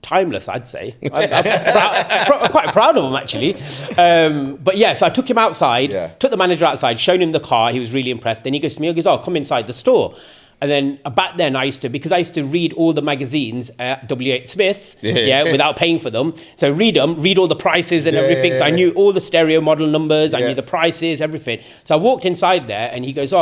timeless, I'd say. I'm quite proud of them, actually. So I took him outside, took the manager outside, showed him the car. He was really impressed. Then he goes to me, come inside the store. And then back then I used to read all the magazines at W.H. Smith's, without paying for them. So read all the prices and everything. So I knew all the stereo model numbers, I knew the prices, everything. So I walked inside there and he goes,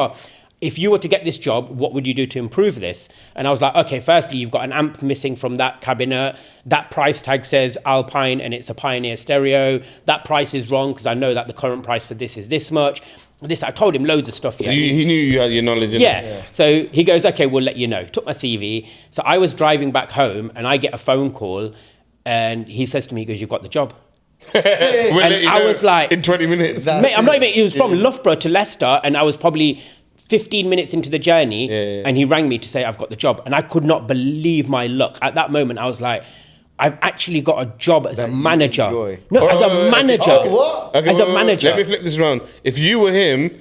if you were to get this job, what would you do to improve this? And I was like, okay, firstly, you've got an amp missing from that cabinet. That price tag says Alpine and it's a Pioneer stereo. That price is wrong because I know that the current price for this is this much. I told him loads of stuff. So he knew you had your knowledge in it. So he goes, okay, we'll let you know. Took my CV. So I was driving back home and I get a phone call and he says to me, he goes, you've got the job. And I was like, in 20 minutes. mate, I'm not even. It was from Loughborough to Leicester, and I was probably 15 minutes into the journey, and he rang me to say I've got the job, and I could not believe my luck. At that moment, I was like, I've actually got a job as a manager. No, as a manager. What? Okay, as a manager. Let me flip this around. If you were him,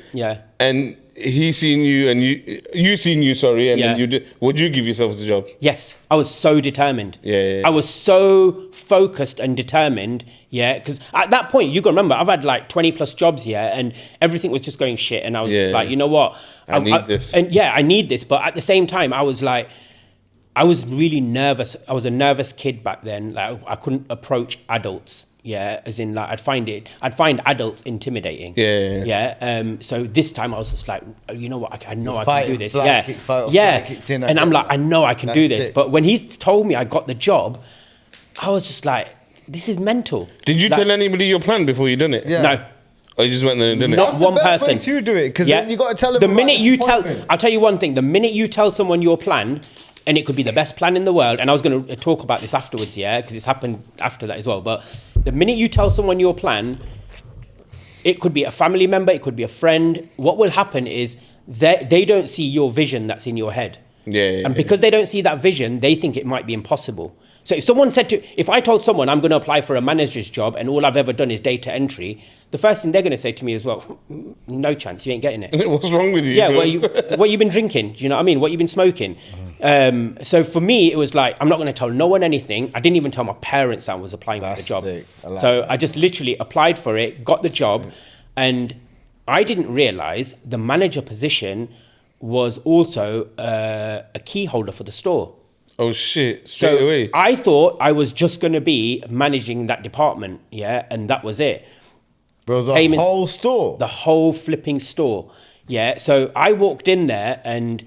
and he seen you, and you seen you, sorry, and then you did, would you give yourself as a job? Yes, I was so determined. Yeah. I was so focused and determined. Yeah, because at that point, you got to remember, I've had like 20 plus jobs here, and everything was just going shit. And I was like, you know what? I need this. And I need this. But at the same time, I was like, I was really nervous. I was a nervous kid back then. Like I couldn't approach adults. Yeah, as in like I'd find adults intimidating. So this time I was just like, you know what, I know I can do this. And I'm like, I know I can do this. But when he told me I got the job, I was just like, this is mental. Did you tell anybody your plan before you done it? Yeah. No. Or you just went there and done it? Not one person. To do it, because then you got to tell them. The minute you I'll tell you one thing. The minute you tell someone your plan, and it could be the best plan in the world, and I was going to talk about this afterwards, because it's happened after that as well. But the minute you tell someone your plan, it could be a family member, it could be a friend. What will happen is they don't see your vision that's in your head. And because they don't see that vision, they think it might be impossible. So if I told someone I'm going to apply for a manager's job and all I've ever done is data entry, the first thing they're going to say to me is, well, no chance, you ain't getting it. What's wrong with you? Yeah, what you been drinking? Do you know what I mean? What you been smoking? So for me, it was like, I'm not going to tell no one anything. I didn't even tell my parents I was applying for the job. I just literally applied for it, got the job, and I didn't realize the manager position was also a key holder for the store. Oh shit! Straight away. I thought I was just going to be managing that department, and that was it. Bro, the whole store? The whole flipping store, So I walked in there and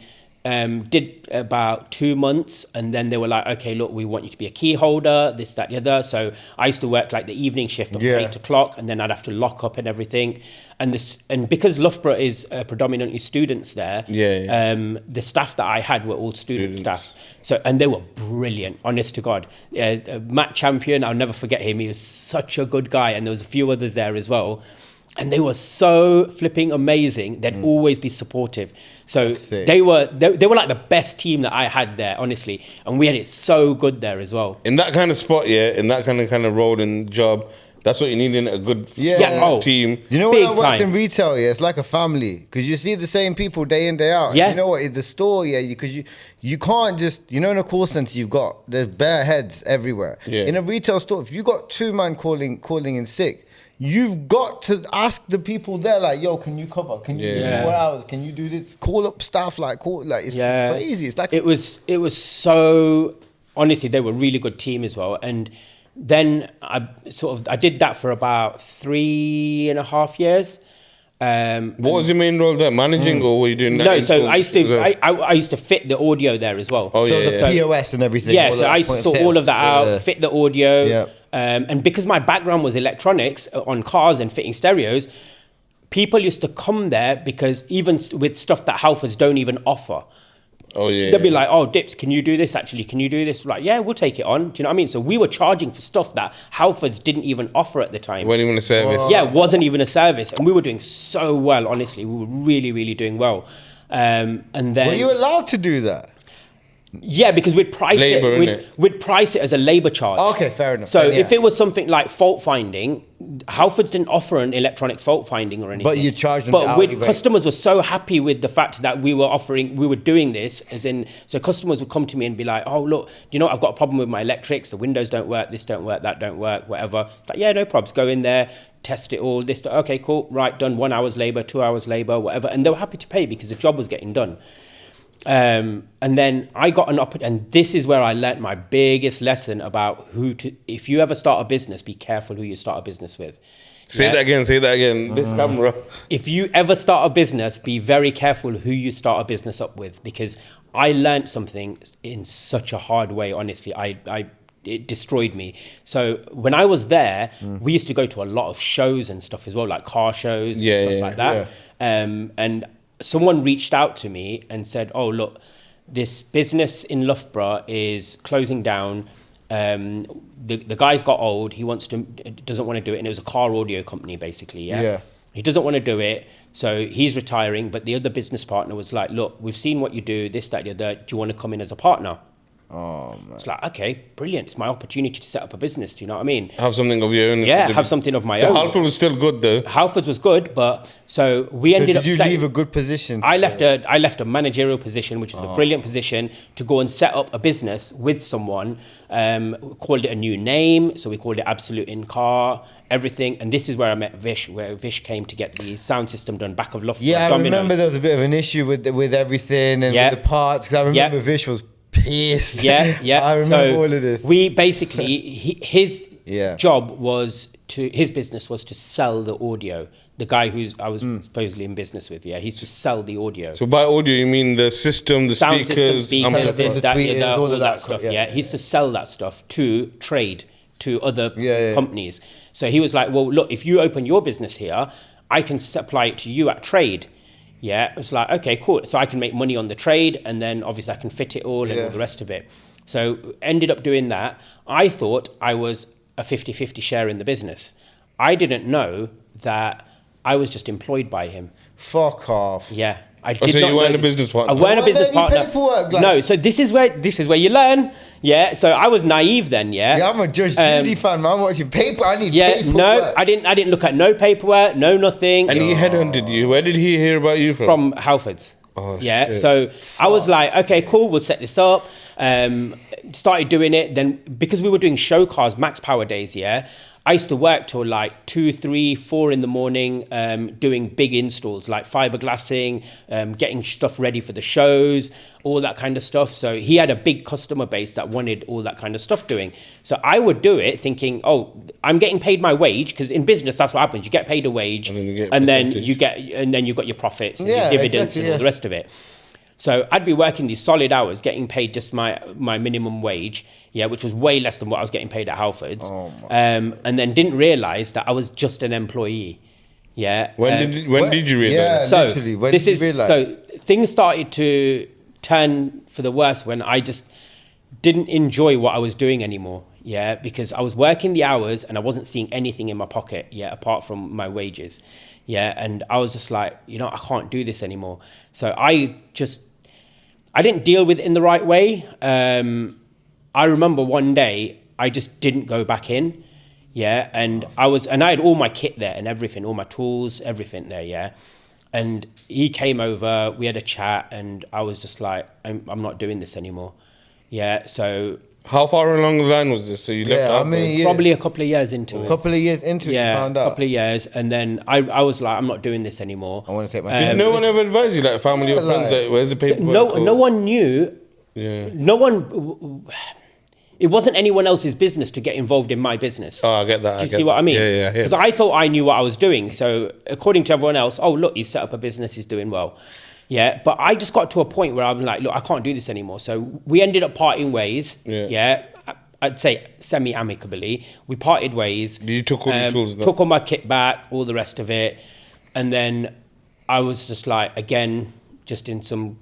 did about 2 months, and then they were like, okay, look, we want you to be a key holder, this, that, the other. So I used to work like the evening shift up at 8 o'clock, and then I'd have to lock up and everything. And because Loughborough is predominantly students there, the staff that I had were all student staff. So, and they were brilliant, honest to God. Matt Champion, I'll never forget him. He was such a good guy, and there was a few others there as well. And they were so flipping amazing. They'd always be supportive. So they were like the best team that I had there, honestly. And we had it so good there as well. In that kind of spot, in that kind of role and job, that's what you need in a good team. You know, when I worked in retail, it's like a family, because you see the same people day in, day out. You know what, in the store, because you can't just, in a call center, there's bare heads everywhere. In a retail store, if you got 2 man calling in sick, you've got to ask the people there, like, yo, can you cover? Can you do 4 hours? Can you do this? Call up staff, it's crazy. It's like it was so, honestly, they were a really good team as well. And then I did that for about 3.5 years. What was your main role there? Managing, or were you doing that? No, so I used to fit the audio there as well. Oh, so the POS and everything. Yeah, so I used to sort all of that out, fit the audio. And because my background was electronics on cars and fitting stereos, people used to come there because even with stuff that Halfords don't even offer. They'll be like, oh, Dips, can you do this actually? Can you do this? Like, yeah, we'll take it on. Do you know what I mean? So we were charging for stuff that Halfords didn't even offer at the time. Wasn't even a service. Yeah, it wasn't even a service. And we were doing so well, honestly. We were really, really doing well. And then... Were you allowed to do that? Yeah, because we'd price it as a labour charge. Okay, fair enough. So if it was something like fault finding, Halfords didn't offer an electronics fault finding or anything. But you charged them. But customers were so happy with the fact that we were doing this, so customers would come to me and be like, oh, look, I've got a problem with my electrics, the windows don't work, this don't work, that don't work, whatever. Like, yeah, no problems, go in there, test it all, this, okay, cool, right, done, 1 hour's labour, 2 hours labour, whatever. And they were happy to pay because the job was getting done. And then I got an opportunity, and this is where I learnt my biggest lesson about if you ever start a business, be careful who you start a business with. Say that again, this camera. If you ever start a business, be very careful who you start a business up with, because I learnt something in such a hard way, honestly. It destroyed me. So when I was there, we used to go to a lot of shows and stuff as well, like car shows and stuff like that. And someone reached out to me and said, oh, look, this business in Loughborough is closing down. The guy's got old. He doesn't want to do it, and it was a car audio company basically. Yeah. He doesn't want to do it, so he's retiring. But the other business partner was like, "Look, we've seen what you do. This, that, the other. Do you want to come in as a partner?" Oh, man. It's like, okay, brilliant. It's my opportunity to set up a business. Do you know what I mean? Have something of your own. Yeah, have something of my own. Halford was still good though. Halford's was good, but so we ended up. Did you leave a good position? I left a managerial position, which was a brilliant position, to go and set up a business with someone. Called it a new name, so we called it Absolute In Car. Everything, and this is where I met Vish, where Vish came to get the sound system done back of Loughborough. Yeah, I Domino's. remember there was a bit of an issue with everything and with the parts, because I remember Vish was pissed. Yeah. I remember all of this. We basically, his job was his business was to sell the audio. The guy I was supposedly in business with, he's to sell the audio. So by audio, you mean the system, the sound speakers, system, this, that, all that stuff. Yeah. He's to sell that stuff to trade, to other companies. So he was like, well, look, if you open your business here, I can supply it to you at trade. Yeah, it's like, okay, cool. So I can make money on the trade, and then obviously I can fit it all and all the rest of it. So ended up doing that. I thought I was a 50-50 share in the business. I didn't know that I was just employed by him. Fuck off. Yeah. So you weren't a business partner? I weren't a business partner. Paperwork, no, so this is where you learn. Yeah, so I was naive then. Yeah, I'm a Judge Judy fan, man. I'm watching paper. I need paperwork. No, I didn't look at no paperwork, no nothing. And he headhunted you. Where did he hear about you from? From Halfords. Oh, yeah, shit. So I was like, okay, cool, we'll set this up. Started doing it. Then because we were doing show cars, max power days. Yeah. I used to work till like 2, 3, 4 in the morning, doing big installs like fiberglassing, getting stuff ready for the shows, all that kind of stuff. So he had a big customer base that wanted all that kind of stuff doing. So I would do it thinking, oh, I'm getting paid my wage, because in business that's what happens. You get paid a wage, and then you've got your profits and your dividends and all the rest of it. So I'd be working these solid hours, getting paid just my minimum wage, which was way less than what I was getting paid at Halfords. And then didn't realise that I was just an employee. Yeah. When did you realise? Yeah, literally. When did you realise? So things started to turn for the worse when I just didn't enjoy what I was doing anymore. Yeah, because I was working the hours and I wasn't seeing anything in my pocket, apart from my wages. Yeah, and I was just like, I can't do this anymore. So I didn't deal with it in the right way. I remember one day I just didn't go back in. Yeah, and I had all my kit there and everything, all my tools, everything there. Yeah, and he came over, we had a chat, and I was just like, I'm not doing this anymore. Yeah, so. How far along the line was this? So you left out? Probably a couple of years into it. A couple of years into it, you found out? A couple of years. And then I was like, I'm not doing this anymore. I want to take my... Did no one ever advise you, like family or friends, like, where's the paperwork? No one knew. Yeah. No one... It wasn't anyone else's business to get involved in my business. Oh, I get that. Do you see what I mean? Yeah. Because I thought I knew what I was doing. So according to everyone else, oh, look, he's set up a business, he's doing well. Yeah, but I just got to a point where I'm like, look, I can't do this anymore. So we ended up parting ways. Yeah. I'd say semi-amicably. We parted ways. You took all the tools? Took all my kit back, all the rest of it. And then I was just like, again, just in some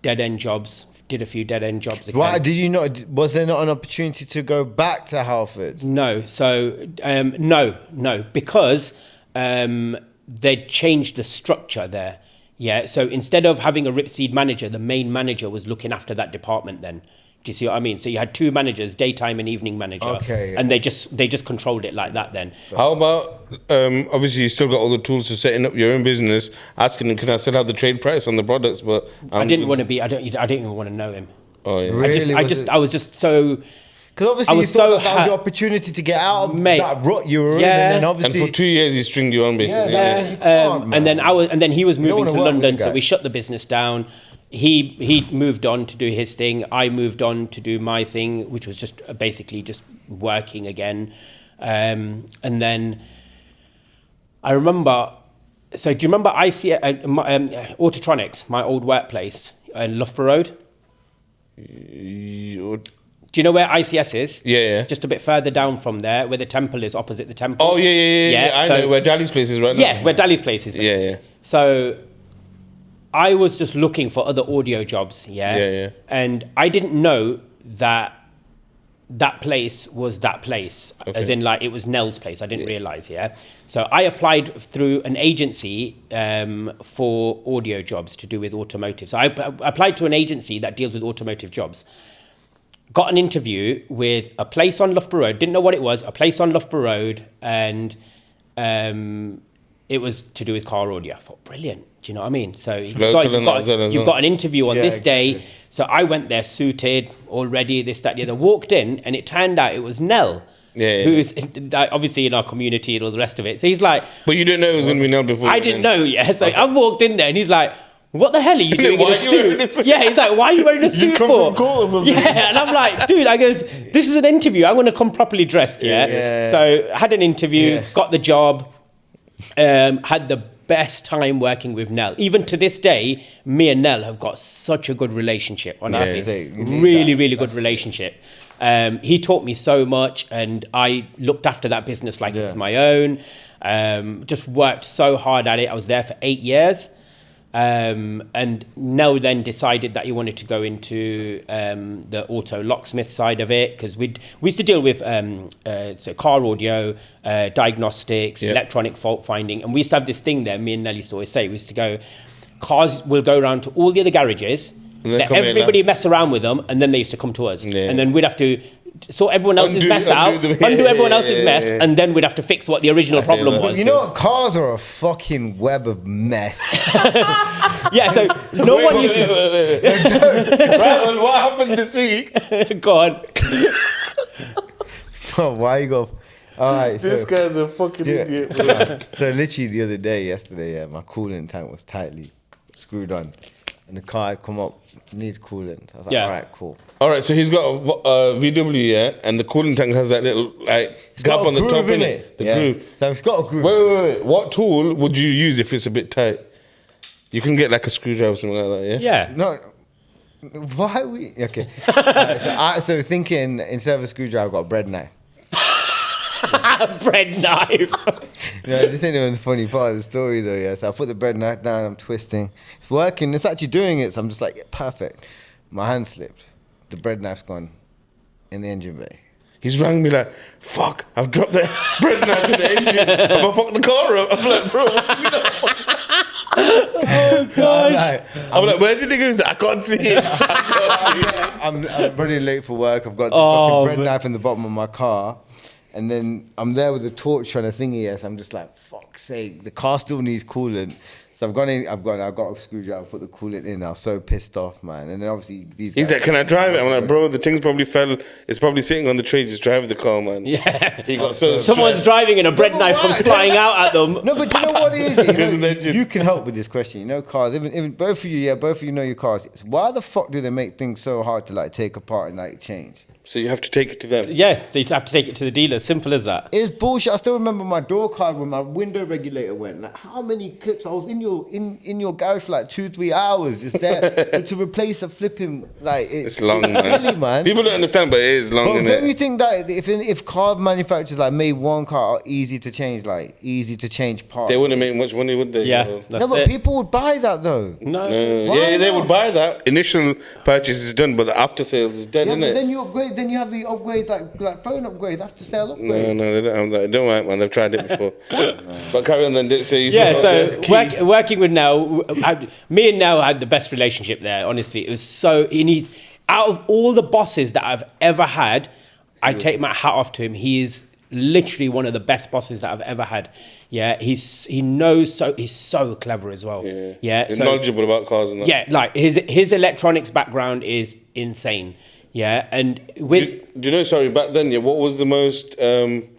dead-end jobs. Did a few dead-end jobs again. Why did you not? Was there not an opportunity to go back to Halfords? No. So, no. Because they'd changed the structure there. Yeah, so instead of having a rip speed manager, the main manager was looking after that department then. Do you see what I mean? So you had 2 managers, daytime and evening manager. Okay. And they just controlled it like that then. How about, obviously you still got all the tools for setting up your own business, asking them, can I still have the trade price on the products? But I didn't want to be, I didn't even want to know him. Oh, yeah. Really? I was just so... Because obviously you thought that was your opportunity to get out of that rut you were in, and then obviously... And for 2 years he stringed you on, basically. And then he was moving to London, so we shut the business down. He moved on to do his thing. I moved on to do my thing, which was just basically just working again. And then I remember... So do you remember Autotronics, my old workplace in Loughborough Road? Do you know where ICS is? Yeah. Just a bit further down from there, where the temple is, opposite the temple. Oh, yeah. I know where Dali's place is right now. Yeah, where Dali's place is. Yeah. So I was just looking for other audio jobs, Yeah. And I didn't know that that place was that place, as in like it was Nell's place. I didn't realize, So I applied through an agency for audio jobs to do with automotive. So I applied to an agency that deals with automotive jobs. Got an interview with a place on Loughborough Road. Didn't know what it was. A place on Loughborough Road, and it was to do with car audio. I thought, brilliant. Do you know what I mean? So you've got an interview on this day. So I went there suited, all ready, this, that, the other. Walked in, and it turned out it was Nell. Who's obviously in our community and all the rest of it. So he's like... But you didn't know it was going to be Nell before? I didn't know, So I've walked in there, and he's like, what the hell are you doing in a suit? Yeah, he's like, why are you wearing a suit for? And I'm like, dude, I goes, this is an interview. I want to come properly dressed, So I had an interview, got the job, had the best time working with Nell. Even to this day, me and Nell have got such a good relationship. Honestly, really good relationship. He taught me so much, and I looked after that business like it was my own. Just worked so hard at it. I was there for 8 years. And Nell then decided that he wanted to go into the auto locksmith side of it, because we used to deal with so car audio, diagnostics, electronic fault finding, and we used to have this thing there. Me and Nell used to always say, we used to go, cars will go around to all the other garages, let everybody mess around with them, and then they used to come to us, and then we'd have to sort everyone else's mess out, undo everyone else's mess, and then we'd have to fix what the original problem was. You know what? Cars are a fucking web of mess. So no one used to... Rahul, what happened this week? Go on. Oh, why you go... All right, this guy's a fucking idiot. So literally the other day, yesterday, my coolant tank was tightly screwed on, and the car had come up, needs coolant. I was like, all right, cool. All right, so he's got a VW, and the cooling tank has that little gap on the top, innit? The groove. So it's got a groove. Wait. What tool would you use if it's a bit tight? You can get like a screwdriver or something like that, yeah? No. Why we... Okay. So thinking, instead of a screwdriver, I've got a bread knife. Bread knife. This ain't even the funny part of the story though, So I put the bread knife down, I'm twisting. It's working, it's actually doing it, so I'm just like, perfect. My hand slipped. The bread knife's gone in the engine bay. He's rang me like, fuck, I've dropped the bread knife in the engine. Have I fucked the car up? I'm like, bro, oh God. I'm like, where did it go? He's like, I can't see it. I'm running late for work. I've got this fucking bread knife in the bottom of my car. And then I'm there with a torch trying to thingy. I'm just like, fuck's sake, the car still needs coolant. So I've got a screwdriver, put the coolant in. I was so pissed off, man. And then obviously these guys... He's like, can I drive it? I'm like, bro, the thing's probably fell. It's probably sitting on the tray. Just drive the car, man. Yeah. He got so someone's driving and a bread knife comes flying out at them. No, but you know what it is? You can help with this question. You know cars, even both of you know your cars. Why the fuck do they make things so hard to like take apart and like change? So you have to take it to them. Yeah, so you have to take it to the dealer. Simple as that. It's bullshit. I still remember my door card when my window regulator went. Like, how many clips? I was in your garage for like 2-3 hours just there to replace a flipping like. It's long, it's silly, man. People don't understand, but it is long. But don't you think that if car manufacturers like made one car easy to change parts, they wouldn't make much money, would they? Yeah, but people would buy that though. No. Yeah, they would buy that. Initial purchase is done, but the after sales is dead, isn't it? Then you upgrade. Then you have the upgrades like phone upgrades, after sale upgrades. No, they don't have that. Don't worry, man. They've tried it before. But carry on then. So working with Nell, me and Nell had the best relationship there. Honestly, it was so. He's out of all the bosses that I've ever had, I take my hat off to him. He is literally one of the best bosses that I've ever had. Yeah, he's so clever as well. Yeah, he's knowledgeable about cars and that. Yeah, like his electronics background is insane. Yeah, and with... Do you know, sorry, back then, what was the most, the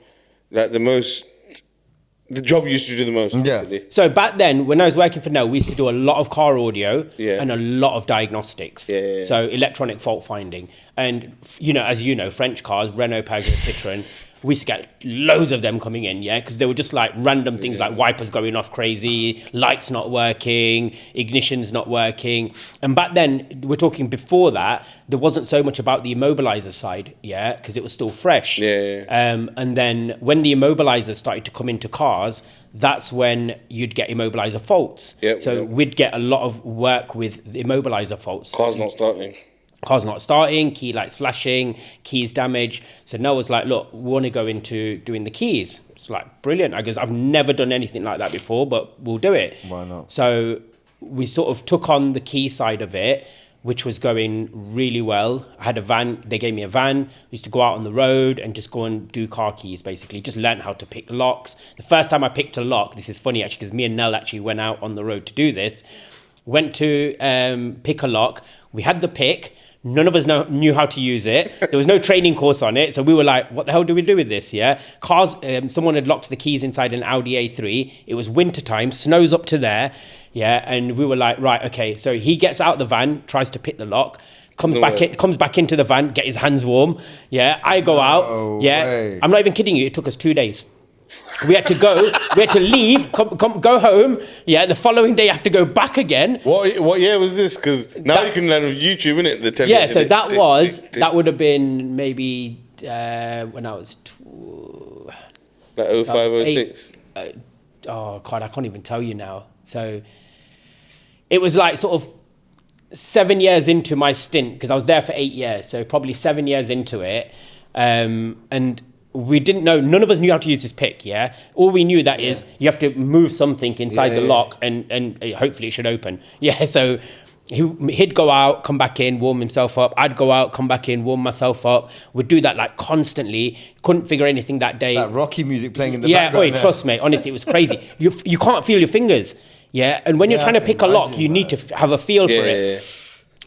job you used to do the most? Yeah. Basically? So back then, when I was working for Nell, we used to do a lot of car audio and a lot of diagnostics. Yeah. So electronic fault finding. And, as you know, French cars, Renault, Peugeot, Citroën, we used to get loads of them coming in, because they were just like random things like wipers going off crazy, lights not working, ignitions not working. And back then, we're talking before that, there wasn't so much about the immobilizer side, because it was still fresh. And then when the immobilizers started to come into cars, that's when you'd get immobilizer faults. We'd get a lot of work with the immobilizer faults. Cars not starting. Car's not starting, key lights flashing, keys damaged. So Nell was like, look, we want to go into doing the keys. It's like, brilliant. I guess I've never done anything like that before, but we'll do it. Why not? So we sort of took on the key side of it, which was going really well. I had a van, they gave me a van. We used to go out on the road and just go and do car keys, basically. Just learn how to pick locks. The first time I picked a lock, this is funny actually, because me and Nell actually went out on the road to do this. Went to pick a lock. We had the pick. None of us knew how to use it. There was no training course on it. So we were like, what the hell do we do with this? Yeah. Cars, someone had locked the keys inside an Audi A3. It was wintertime, snow's up to there. Yeah. And we were like, right, okay. So he gets out the van, tries to pick the lock, comes back into the van, get his hands warm. Yeah. I go out. Yeah. Way. I'm not even kidding you. It took us 2 days. We had to go, we had to leave, go home. Yeah, the following day I have to go back again. What year was this? Because now you can learn on YouTube, innit? Yeah, so that would have been maybe when I was... like 05, 06? Oh, God, I can't even tell you now. So it was like sort of 7 years into my stint, because I was there for 8 years, so probably 7 years into it. And we didn't know, none of us knew how to use this pick, yeah? All we knew that is you have to move something inside the lock and hopefully it should open. Yeah, so he'd go out, come back in, warm himself up. I'd go out, come back in, warm myself up. We'd do that like constantly. Couldn't figure anything that day. That Rocky music playing in the background. Yeah, trust me, honestly, it was crazy. You can't feel your fingers, yeah? And when you're trying to pick a lock, you need to have a feel for it. Yeah.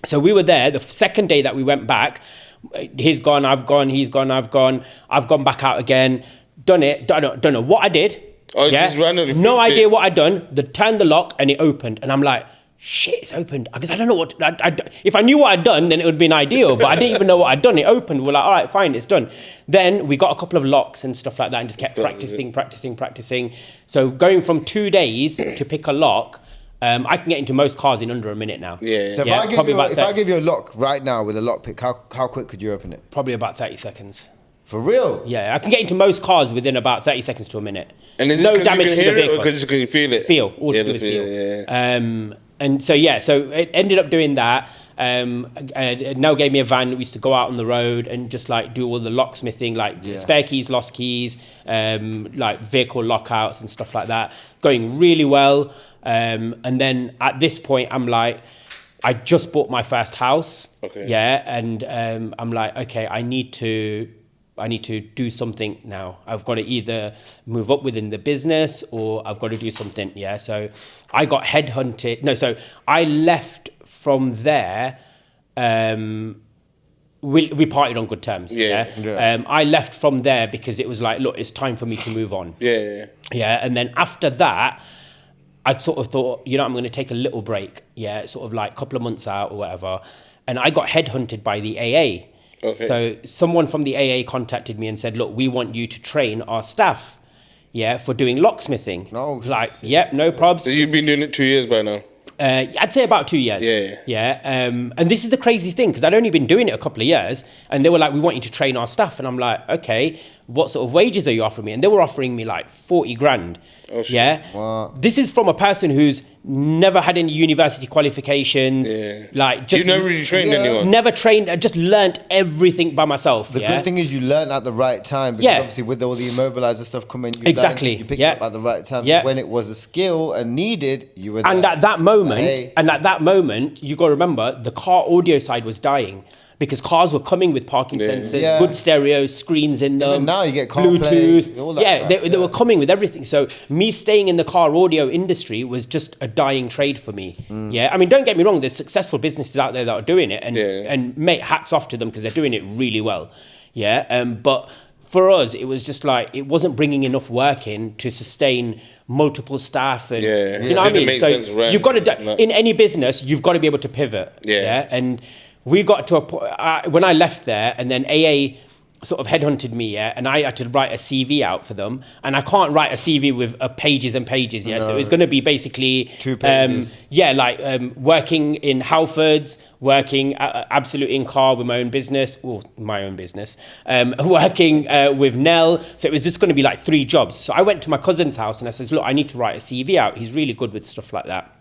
So we were there, the second day that we went back, he's gone, I've gone, he's gone, I've gone back out again, done it, don't know what I did. Oh, just randomly. No idea what I'd done. Turned the lock and it opened, and I'm like, shit, it's opened. Because I don't know what. If I knew what I'd done, then it would have been ideal. But I didn't even know what I'd done. It opened. We're like, all right, fine, it's done. Then we got a couple of locks and stuff like that, and just kept practicing. So going from 2 days to pick a lock. I can get into most cars in under a minute now. Yeah. So if I give you a lock right now with a lock pick, how quick could you open it? Probably about 30 seconds. For real? Yeah, I can get into most cars within about 30 seconds to a minute. And is no it damage to the vehicle. Or just because you feel it? All to do with feel. Yeah. And so it ended up doing that. Nell gave me a van. We used to go out on the road and just like do all the locksmithing, like spare keys, lost keys, like vehicle lockouts and stuff like that. Going really well. And then at this point, I'm like, I just bought my first house. Okay. Yeah. And I'm like, okay, I need to do something now. I've got to either move up within the business or I've got to do something. Yeah. So I got headhunted. No, so I left from there. We parted on good terms. Yeah. I left from there because it was like, look, it's time for me to move on. Yeah. And then after that, I'd sort of thought, I'm going to take a little break. Yeah. Sort of like a couple of months out or whatever. And I got headhunted by the AA. Okay. So someone from the AA contacted me and said, look, we want you to train our staff, for doing locksmithing. No. Like, no probs. So you've been doing it 2 years by now? I'd say about 2 years. Yeah. And this is the crazy thing, because I'd only been doing it a couple of years, and they were like, we want you to train our staff. And I'm like, okay, what sort of wages are you offering me? And they were offering me like 40 grand. Oh, shit. Yeah. Wow. This is from a person who's never had any university qualifications. Yeah. Like, just, you never really trained anyone? Never trained. I just learnt everything by myself. The good thing is you learn at the right time, because obviously with all the immobilizer stuff coming, you picked it up at the right time. Yeah. When it was a skill and needed, you were there. And at that moment, you got to remember, the car audio side was dying. Because cars were coming with parking sensors, good stereos, screens in them. Even now you get Bluetooth. All that they were coming with everything. So me staying in the car audio industry was just a dying trade for me. Yeah, I mean, don't get me wrong. There's successful businesses out there that are doing it, and mate, hats off to them because they're doing it really well. Yeah, but for us, it was just like it wasn't bringing enough work in to sustain multiple staff, and you know what I mean. So you've got to in any business, you've got to be able to pivot. And we got to a point when I left there, and then AA sort of headhunted me, and I had to write a CV out for them, and I can't write a CV with pages and pages, so it was going to be basically 2 pages. Working in Halfords, working absolute in car with my own business, working with Nell, so it was just going to be like 3 jobs. So I went to my cousin's house and I said, look, I need to write a CV out. He's really good with stuff like that.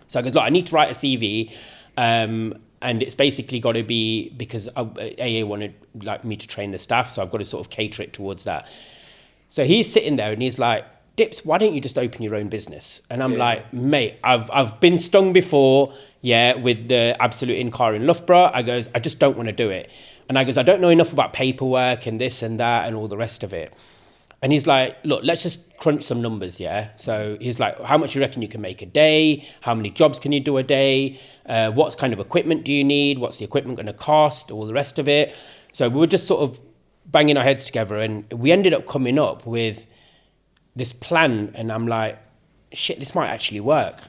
So I goes, look, I need to write a CV. And it's basically got to be because AA wanted like me to train the staff, so I've got to sort of cater it towards that. So he's sitting there and he's like, Dips, why don't you just open your own business? And I'm like, mate, I've been stung before, with the Absolute in-car in Loughborough. I goes, I just don't want to do it. And I goes, I don't know enough about paperwork and this and that and all the rest of it. And he's like, look, let's just crunch some numbers, So he's like, how much do you reckon you can make a day? How many jobs can you do a day? What kind of equipment do you need? What's the equipment going to cost? All the rest of it. So we were just sort of banging our heads together, and we ended up coming up with this plan. And I'm like, shit, this might actually work.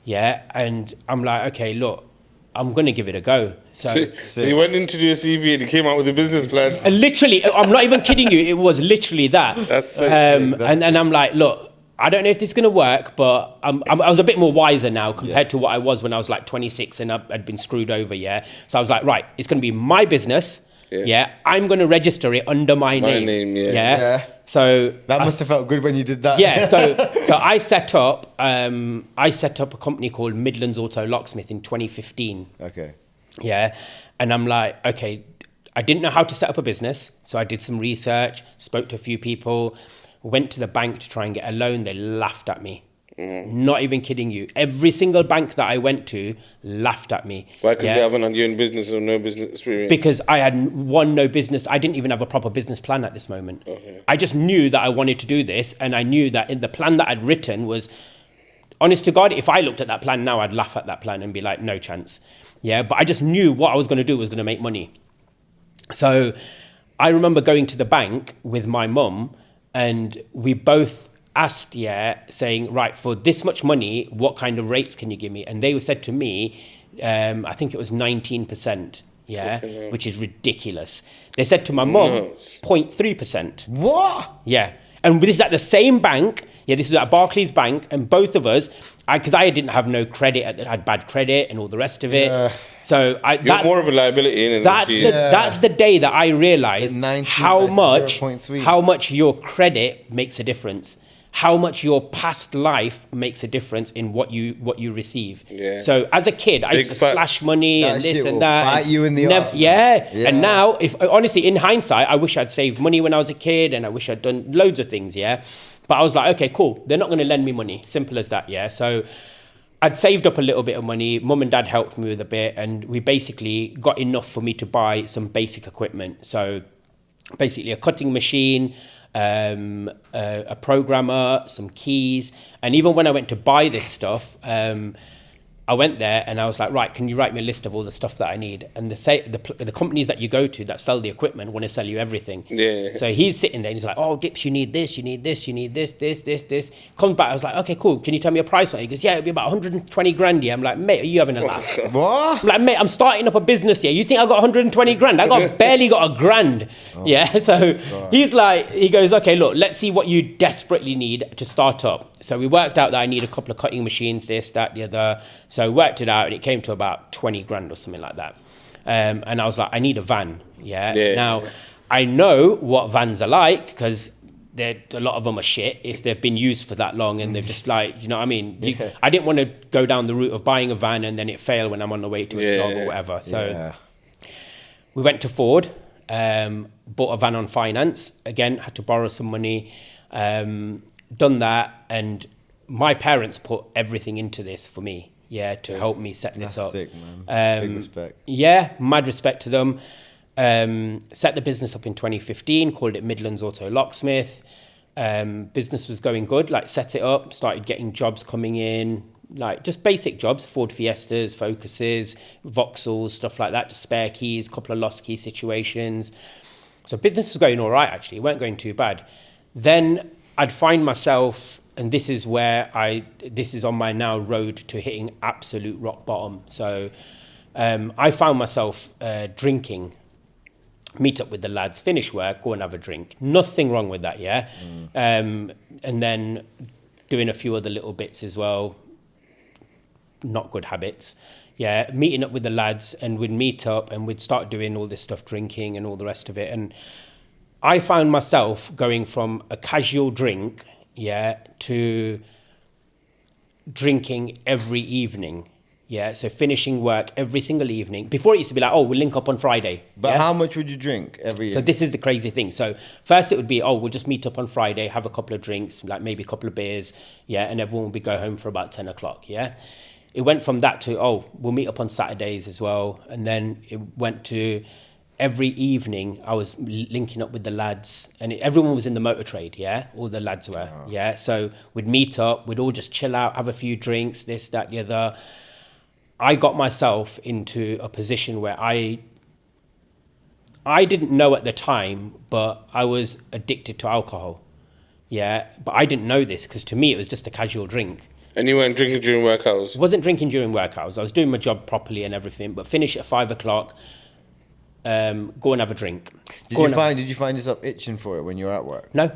And I'm like, okay, look, I'm going to give it a go. So you went into your CV and you came out with a business plan. Literally, I'm not even kidding you. It was literally that. That's so and I'm like, look, I don't know if this is going to work, but I was a bit more wiser now compared to what I was when I was like 26 and I'd been screwed over, So I was like, right, it's going to be my business. I'm going to register it under my name. So that must have felt good when you did that. So I set up a company called Midlands Auto Locksmith in 2015. Okay. And I'm like, okay, I didn't know how to set up a business, so I did some research, spoke to a few people, went to the bank to try and get a loan. They laughed at me. Not even kidding you. Every single bank that I went to laughed at me. Why? Because you haven't had your own business or no business experience? Because I had no business. I didn't even have a proper business plan at this moment. I just knew that I wanted to do this, and I knew that in the plan that I'd written was, honest to God, if I looked at that plan now, I'd laugh at that plan and be like, no chance. But I just knew what I was going to do was going to make money. So I remember going to the bank with my mum, and we both asked, saying, right, for this much money, what kind of rates can you give me? And they said to me, I think it was 19%, which is ridiculous. They said to my mum, 0.3%. What? And this is at the same bank. This is at Barclays Bank, and both of us, because I didn't have no credit, I had bad credit and all the rest of it. So you're more of a liability. That's the day that I realized how much your credit makes a difference. How much your past life makes a difference in what you receive. So as a kid, I used to splash money and this and that. Bite you in the arse. And now, if honestly, in hindsight, I wish I'd saved money when I was a kid, and I wish I'd done loads of things. But I was like, okay, cool. They're not going to lend me money. Simple as that. So I'd saved up a little bit of money. Mum and Dad helped me with a bit, and we basically got enough for me to buy some basic equipment. So basically a cutting machine, a programmer, some keys. And even when I went to buy this stuff, I went there and I was like, right, can you write me a list of all the stuff that I need? And the companies that you go to that sell the equipment want to sell you everything. So he's sitting there and he's like, oh, Dips, you need this, you need this, you need this. Comes back, I was like, okay, cool. Can you tell me a price on it? He goes, it'll be about 120 grand. I'm like, mate, are you having a laugh? What? I'm like, mate, I'm starting up a business here. You think I got 120 grand? Barely got a grand. So he's like, he goes, okay, look, let's see what you desperately need to start up. So we worked out that I need a couple of cutting machines, this, that, the other. So worked it out, and it came to about 20 grand or something like that. And I was like, I need a van. Now, I know what vans are like, because a lot of them are shit if they've been used for that long and they've just like, you know what I mean? I didn't want to go down the route of buying a van and then it fail when I'm on the way to a job or whatever. So we went to Ford, bought a van on finance. Again, had to borrow some money. Done that, and my parents put everything into this for me, to help me set this up. Sick, man. Big respect. Mad respect to them. Set the business up in 2015, called it Midlands Auto Locksmith. Business was going good, like set it up, started getting jobs coming in, like just basic jobs, Ford Fiestas, Focuses, Vauxhalls, stuff like that, just spare keys, couple of lost key situations. So business was going all right, actually. It weren't going too bad. Then I'd find myself, and this is on my now road to hitting absolute rock bottom. So I found myself drinking, meet up with the lads, finish work, go and have a drink. Nothing wrong with that, and then doing a few other little bits as well, not good habits. Meeting up with the lads, and we'd meet up and we'd start doing all this stuff, drinking and all the rest of it. And I found myself going from a casual drink, to drinking every evening, Yeah, so finishing work every single evening. Before it used to be like, oh, we'll link up on Friday. But how much would you drink every year? So this is the crazy thing. So first it would be, oh, we'll just meet up on Friday, have a couple of drinks, like maybe a couple of beers, yeah, and everyone will go home for about 10 o'clock, yeah? It went from that to, oh, we'll meet up on Saturdays as well. And then it went to every evening I was linking up with the lads, and everyone was in the motor trade, yeah? All the lads were, yeah? So we'd meet up, we'd all just chill out, have a few drinks, this, that, the other. I got myself into a position where I didn't know at the time, but I was addicted to alcohol, yeah? But I didn't know this, because to me it was just a casual drink. And you weren't drinking during work hours? Wasn't drinking during work hours. I was doing my job properly and everything, but finish at 5 o'clock, go and have a drink. Did you find yourself itching for it when you were at work? No.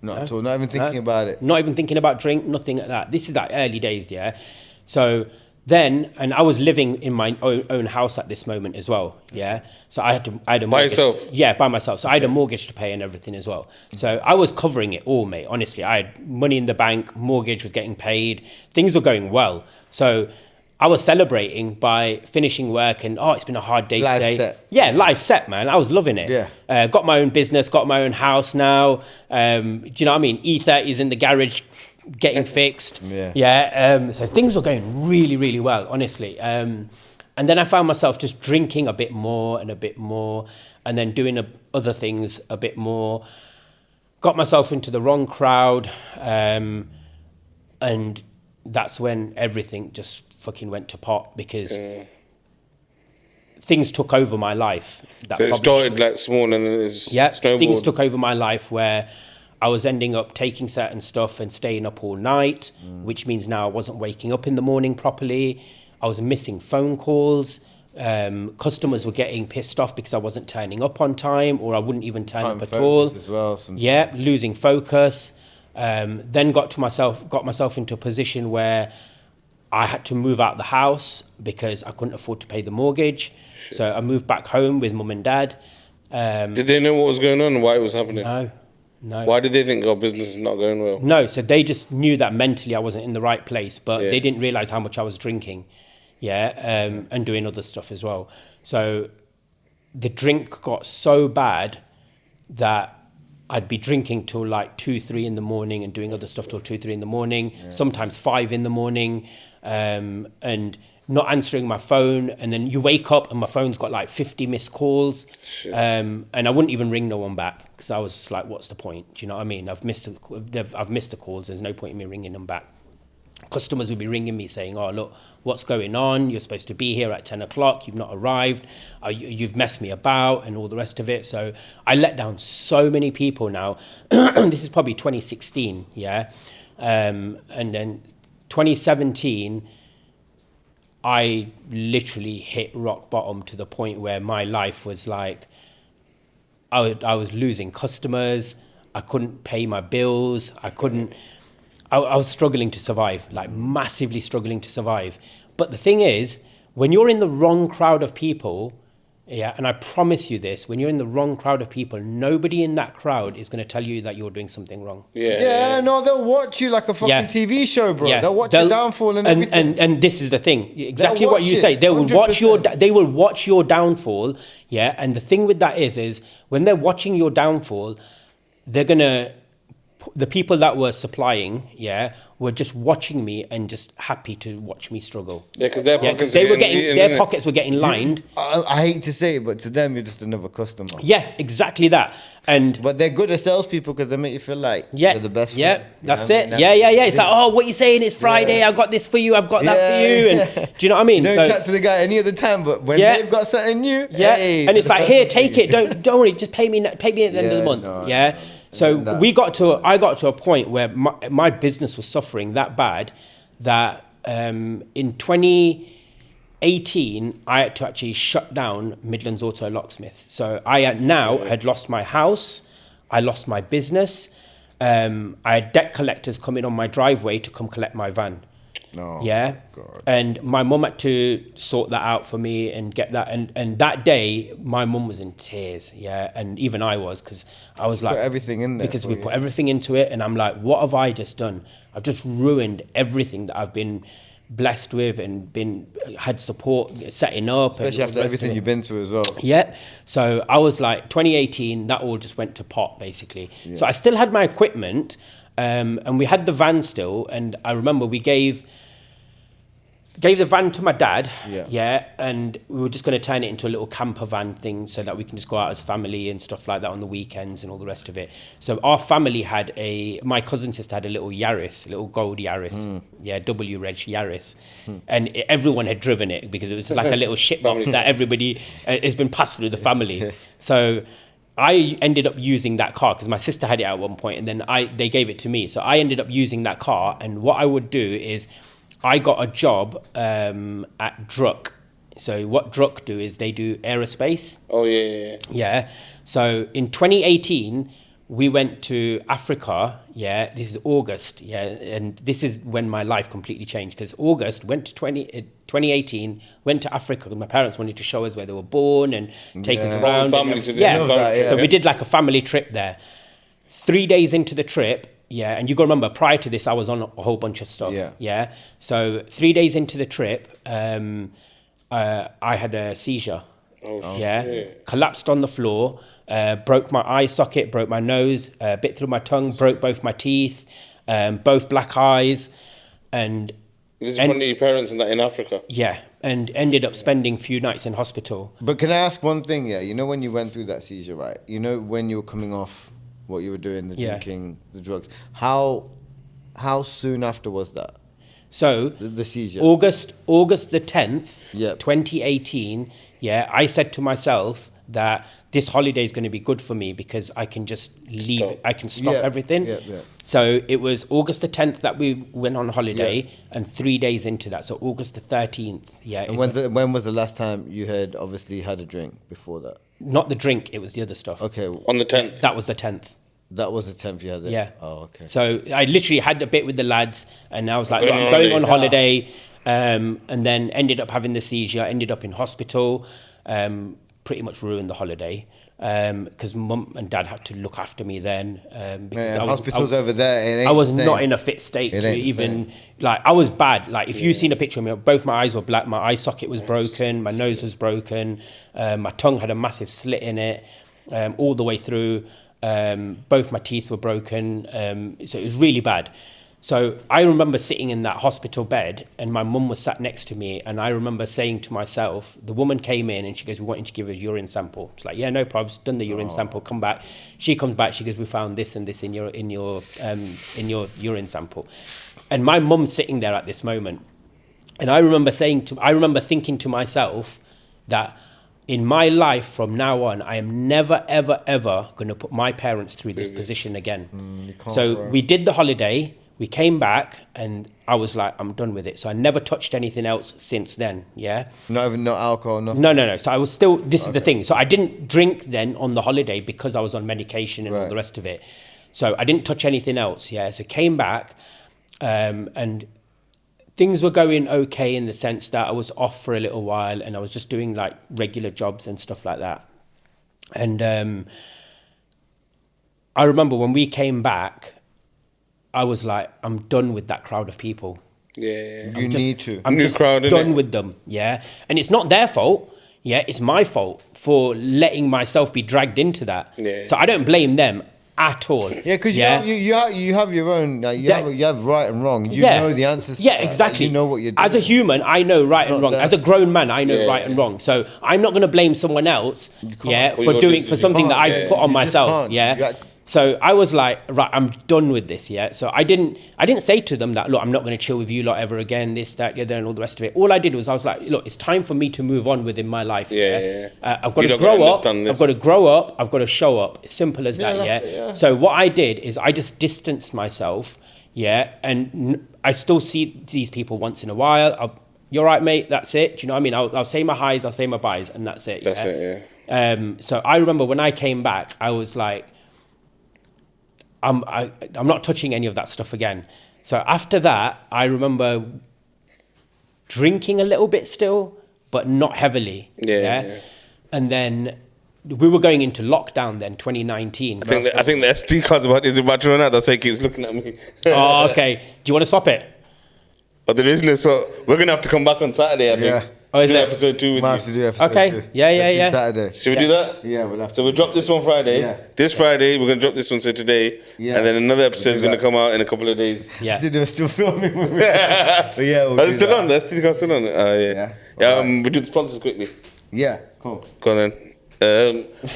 Not at all? Not even thinking about it? Not even thinking about drink, nothing like that. This is like early days, yeah? So then, and I was living in my own house at this moment as well, yeah? So I had a mortgage. By yourself? Yeah, by myself. So I had a mortgage to pay and everything as well. So I was covering it all, mate, honestly. I had money in the bank, mortgage was getting paid, things were going well. So I was celebrating by finishing work and, oh, it's been a hard day life today. Set. Yeah, life set, man. I was loving it. Yeah. Got my own business, got my own house now. Do you know what I mean? E30's in the garage getting fixed. Yeah. So things were going really, really well, honestly. And then I found myself just drinking a bit more, and then doing other things a bit more. Got myself into the wrong crowd, and that's when everything just fucking went to pot, because things took over my life. So it started like small and then it's snowballed. Things took over my life where I was ending up taking certain stuff and staying up all night, which means now I wasn't waking up in the morning properly. I was missing phone calls. Customers were getting pissed off because I wasn't turning up on time, or I wouldn't even turn up at all. As well, sometimes. Yeah, losing focus. Then got myself into a position where I had to move out the house because I couldn't afford to pay the mortgage. Shit. So I moved back home with mum and dad. Did they know what was going on and why it was happening? No. Why did they think our business is not going well? No, so they just knew that mentally I wasn't in the right place, but they didn't realize how much I was drinking, and doing other stuff as well. So the drink got so bad that I'd be drinking till like 2, 3 in the morning and doing other stuff till 2, 3 in the morning, sometimes 5 in the morning, and not answering my phone. And then you wake up and my phone's got like 50 missed calls. And I wouldn't even ring no one back because I was just like, what's the point? Do you know what I mean? I've missed the calls. There's no point in me ringing them back. Customers would be ringing me saying, oh, look, what's going on? You're supposed to be here at 10 o'clock. You've not arrived. You've messed me about and all the rest of it. So I let down so many people now. This is probably 2016, yeah? And then 2017, I literally hit rock bottom to the point where my life was like, I was losing customers. I couldn't pay my bills. I was struggling to survive, like massively struggling to survive. But the thing is, when you're in the wrong crowd of people, and I promise you this, when you're in the wrong crowd of people, nobody in that crowd is going to tell you that you're doing something wrong. No, they'll watch you like a fucking TV show, bro. They'll watch your downfall and everything. And this is the thing, exactly what you say. They will 100%. They will watch your downfall, and the thing with that is when they're watching your downfall, they're going to... The people that were supplying, were just watching me and just happy to watch me struggle. Yeah, because their pockets were getting lined. I hate to say it, but to them, you're just another customer. Yeah, exactly that. But they're good as salespeople because they make you feel like you're the best. Yeah, that's it. Yeah. It's like, oh, what you saying? It's Friday. I've got this for you. I've got that for you. And do you know what I mean? You don't chat to the guy any other time, but when they've got something new, hey, and it's like, here, take it. Don't worry. Just pay me at the end of the month. No. So I got to a point where my business was suffering that bad that in 2018 I had to actually shut down Midlands Auto Locksmith. So I had lost my house, I lost my business. I had debt collectors coming on my driveway to come collect my van. No. Yeah. God. And my mum had to sort that out for me and get that. And that day, my mum was in tears. Yeah. And even I was, because I was like, put everything in there. Because we put everything into it. And I'm like, what have I just done? I've just ruined everything that I've been blessed with and had support setting up. Especially after everything you've been through as well. Yeah. So I was like 2018, that all just went to pot basically. Yeah. So I still had my equipment and we had the van still. And I remember we gave the van to my dad. Yeah. And we were just going to turn it into a little camper van thing so that we can just go out as family and stuff like that on the weekends and all the rest of it. So our family had my cousin sister had a little Yaris, a little gold Yaris. Yeah, W Reg Yaris. And everyone had driven it because it was like a little shitbox that everybody has been passed through the family. So I ended up using that car because my sister had it at one point and then they gave it to me. So I ended up using that car. And what I would do is I got a job at Druck. So what Druck do is they do aerospace. Oh, yeah. Yeah. So in 2018, we went to Africa. Yeah. This is August. Yeah. And this is when my life completely changed because August went to 2018, went to Africa. My parents wanted to show us where they were born and take us around. So we did like a family trip there. 3 days into the trip, yeah, and you got to remember, prior to this, I was on a whole bunch of stuff. Yeah. So 3 days into the trip, I had a seizure. Collapsed on the floor, broke my eye socket, broke my nose, bit through my tongue, broke both my teeth, both black eyes, and this is one of your parents in Africa. Yeah, and ended up spending a few nights in hospital. But can I ask one thing? Yeah, you know when you went through that seizure, right? You know when you were coming off what you were doing, the drinking, the drugs. How soon after was that? So the seizure. August the 10th, 2018. Yeah, I said to myself that this holiday is going to be good for me because I can just leave. I can stop everything. So it was August the 10th that we went on holiday, and 3 days into that, so August the 13th. Yeah. And when was the last time you had obviously had a drink before that? Not the drink, it was the other stuff. Okay. On the 10th? That was the 10th. That was the 10th you had it? Yeah. Oh, okay. So I literally had a bit with the lads and I was like, I'm going on holiday. And then ended up having the seizure, ended up in hospital, pretty much ruined the holiday. Because mum and dad had to look after me then. Because hospitals over there, I was not in a fit state to even, like, I was bad. Like, if you've seen a picture of me, both my eyes were black, my eye socket was broken, my nose was broken, my tongue had a massive slit in it, all the way through. Both my teeth were broken, so it was really bad. So I remember sitting in that hospital bed and my mum was sat next to me, and I remember saying to myself, the woman came in and she goes, we want you to give a urine sample. It's like, yeah, no problems, done the urine sample, come back. She comes back, she goes, we found this and this in your urine sample. And my mum's sitting there at this moment. And I remember thinking to myself that in my life from now on, I am never, ever, ever going to put my parents through this position again. So we did the holiday, we came back, and I was like, I'm done with it. So I never touched anything else since then, yeah? Not even alcohol, nothing? No. So I was still, this is the thing. So I didn't drink then on the holiday because I was on medication and all the rest of it. So I didn't touch anything else, yeah? So came back, and things were going okay in the sense that I was off for a little while and I was just doing like regular jobs and stuff like that. And I remember when we came back, I was like, I'm done with that crowd of people. Yeah. I'm just done with them, yeah? And it's not their fault, yeah? It's my fault for letting myself be dragged into that. Yeah. So I don't blame them at all. Yeah, because you have your own. You have right and wrong. You know the answers. Yeah, exactly. You know what you're doing. As a human, I know right and wrong. As a grown man, I know right and wrong. So I'm not going to blame someone else. For something that I put on myself. Yeah. So I was like, right, I'm done with this, yeah. So I didn't say to them that, look, I'm not going to chill with you lot ever again, this, that, the other, and all the rest of it. All I did was I was like, look, it's time for me to move on within my life. I've got to grow up. I've got to grow up. I've got to show up. Simple as that, yeah. So what I did is I just distanced myself, yeah. And I still see these people once in a while. You're right, mate. That's it. Do you know what I mean? I'll say my highs, I'll say my buys, and that's it. That's it, yeah. So I remember when I came back, I was like, I'm not touching any of that stuff again. So after that, I remember drinking a little bit still, but not heavily. Yeah. And then we were going into lockdown then, 2019. I think the SD card's about to run out. That's why he keeps looking at me. Oh, okay. Do you want to swap it? of the business. So we're gonna have to come back on Saturday, I think. Yeah. Oh, is do it? episode 2 with Might you. have to do episode Okay. 2. Yeah, Let's do yeah. Saturday. Should we do that? Yeah, we'll have to. So we'll drop this one Friday. Yeah. This Friday we're gonna drop this one today, Yeah. and then another episode is do gonna that. come out in a couple of days. Yeah. They were still filming. But yeah, we'll Are do they still that. on? They're still on. Yeah. Yeah. We do the sponsors quickly. Yeah, cool. Go on then.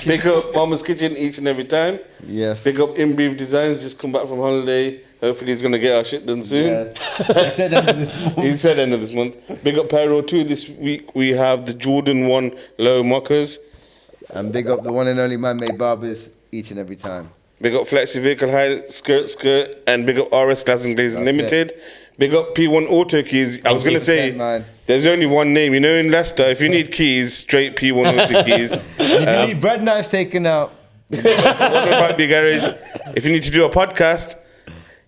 Pick up Mama's Kitchen each and every time. Yes. Pick up In Brief Designs. Just come back from holiday. Hopefully he's gonna get our shit done soon. Yeah. I said end of this month. He said end of this month. Big up Pyro 2. This week we have the Jordan 1 low mockers. And big up the one and only man-made barbers each and every time. Big up Flexi Vehicle Hire, Skirt, and big up RS Glass and Glazing That's Limited. Big up P1 Autokeys. I was gonna say man. there's only one name. You know, in Leicester, if you need keys, straight P1 Autokeys. If you need bread knives taken out, 105B Garage. If you need to do a podcast,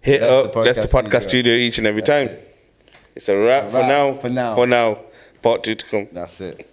hit up Leicester Podcast Studio each and every time. It's a wrap for now. For now. For now. Part 2 to come. That's it.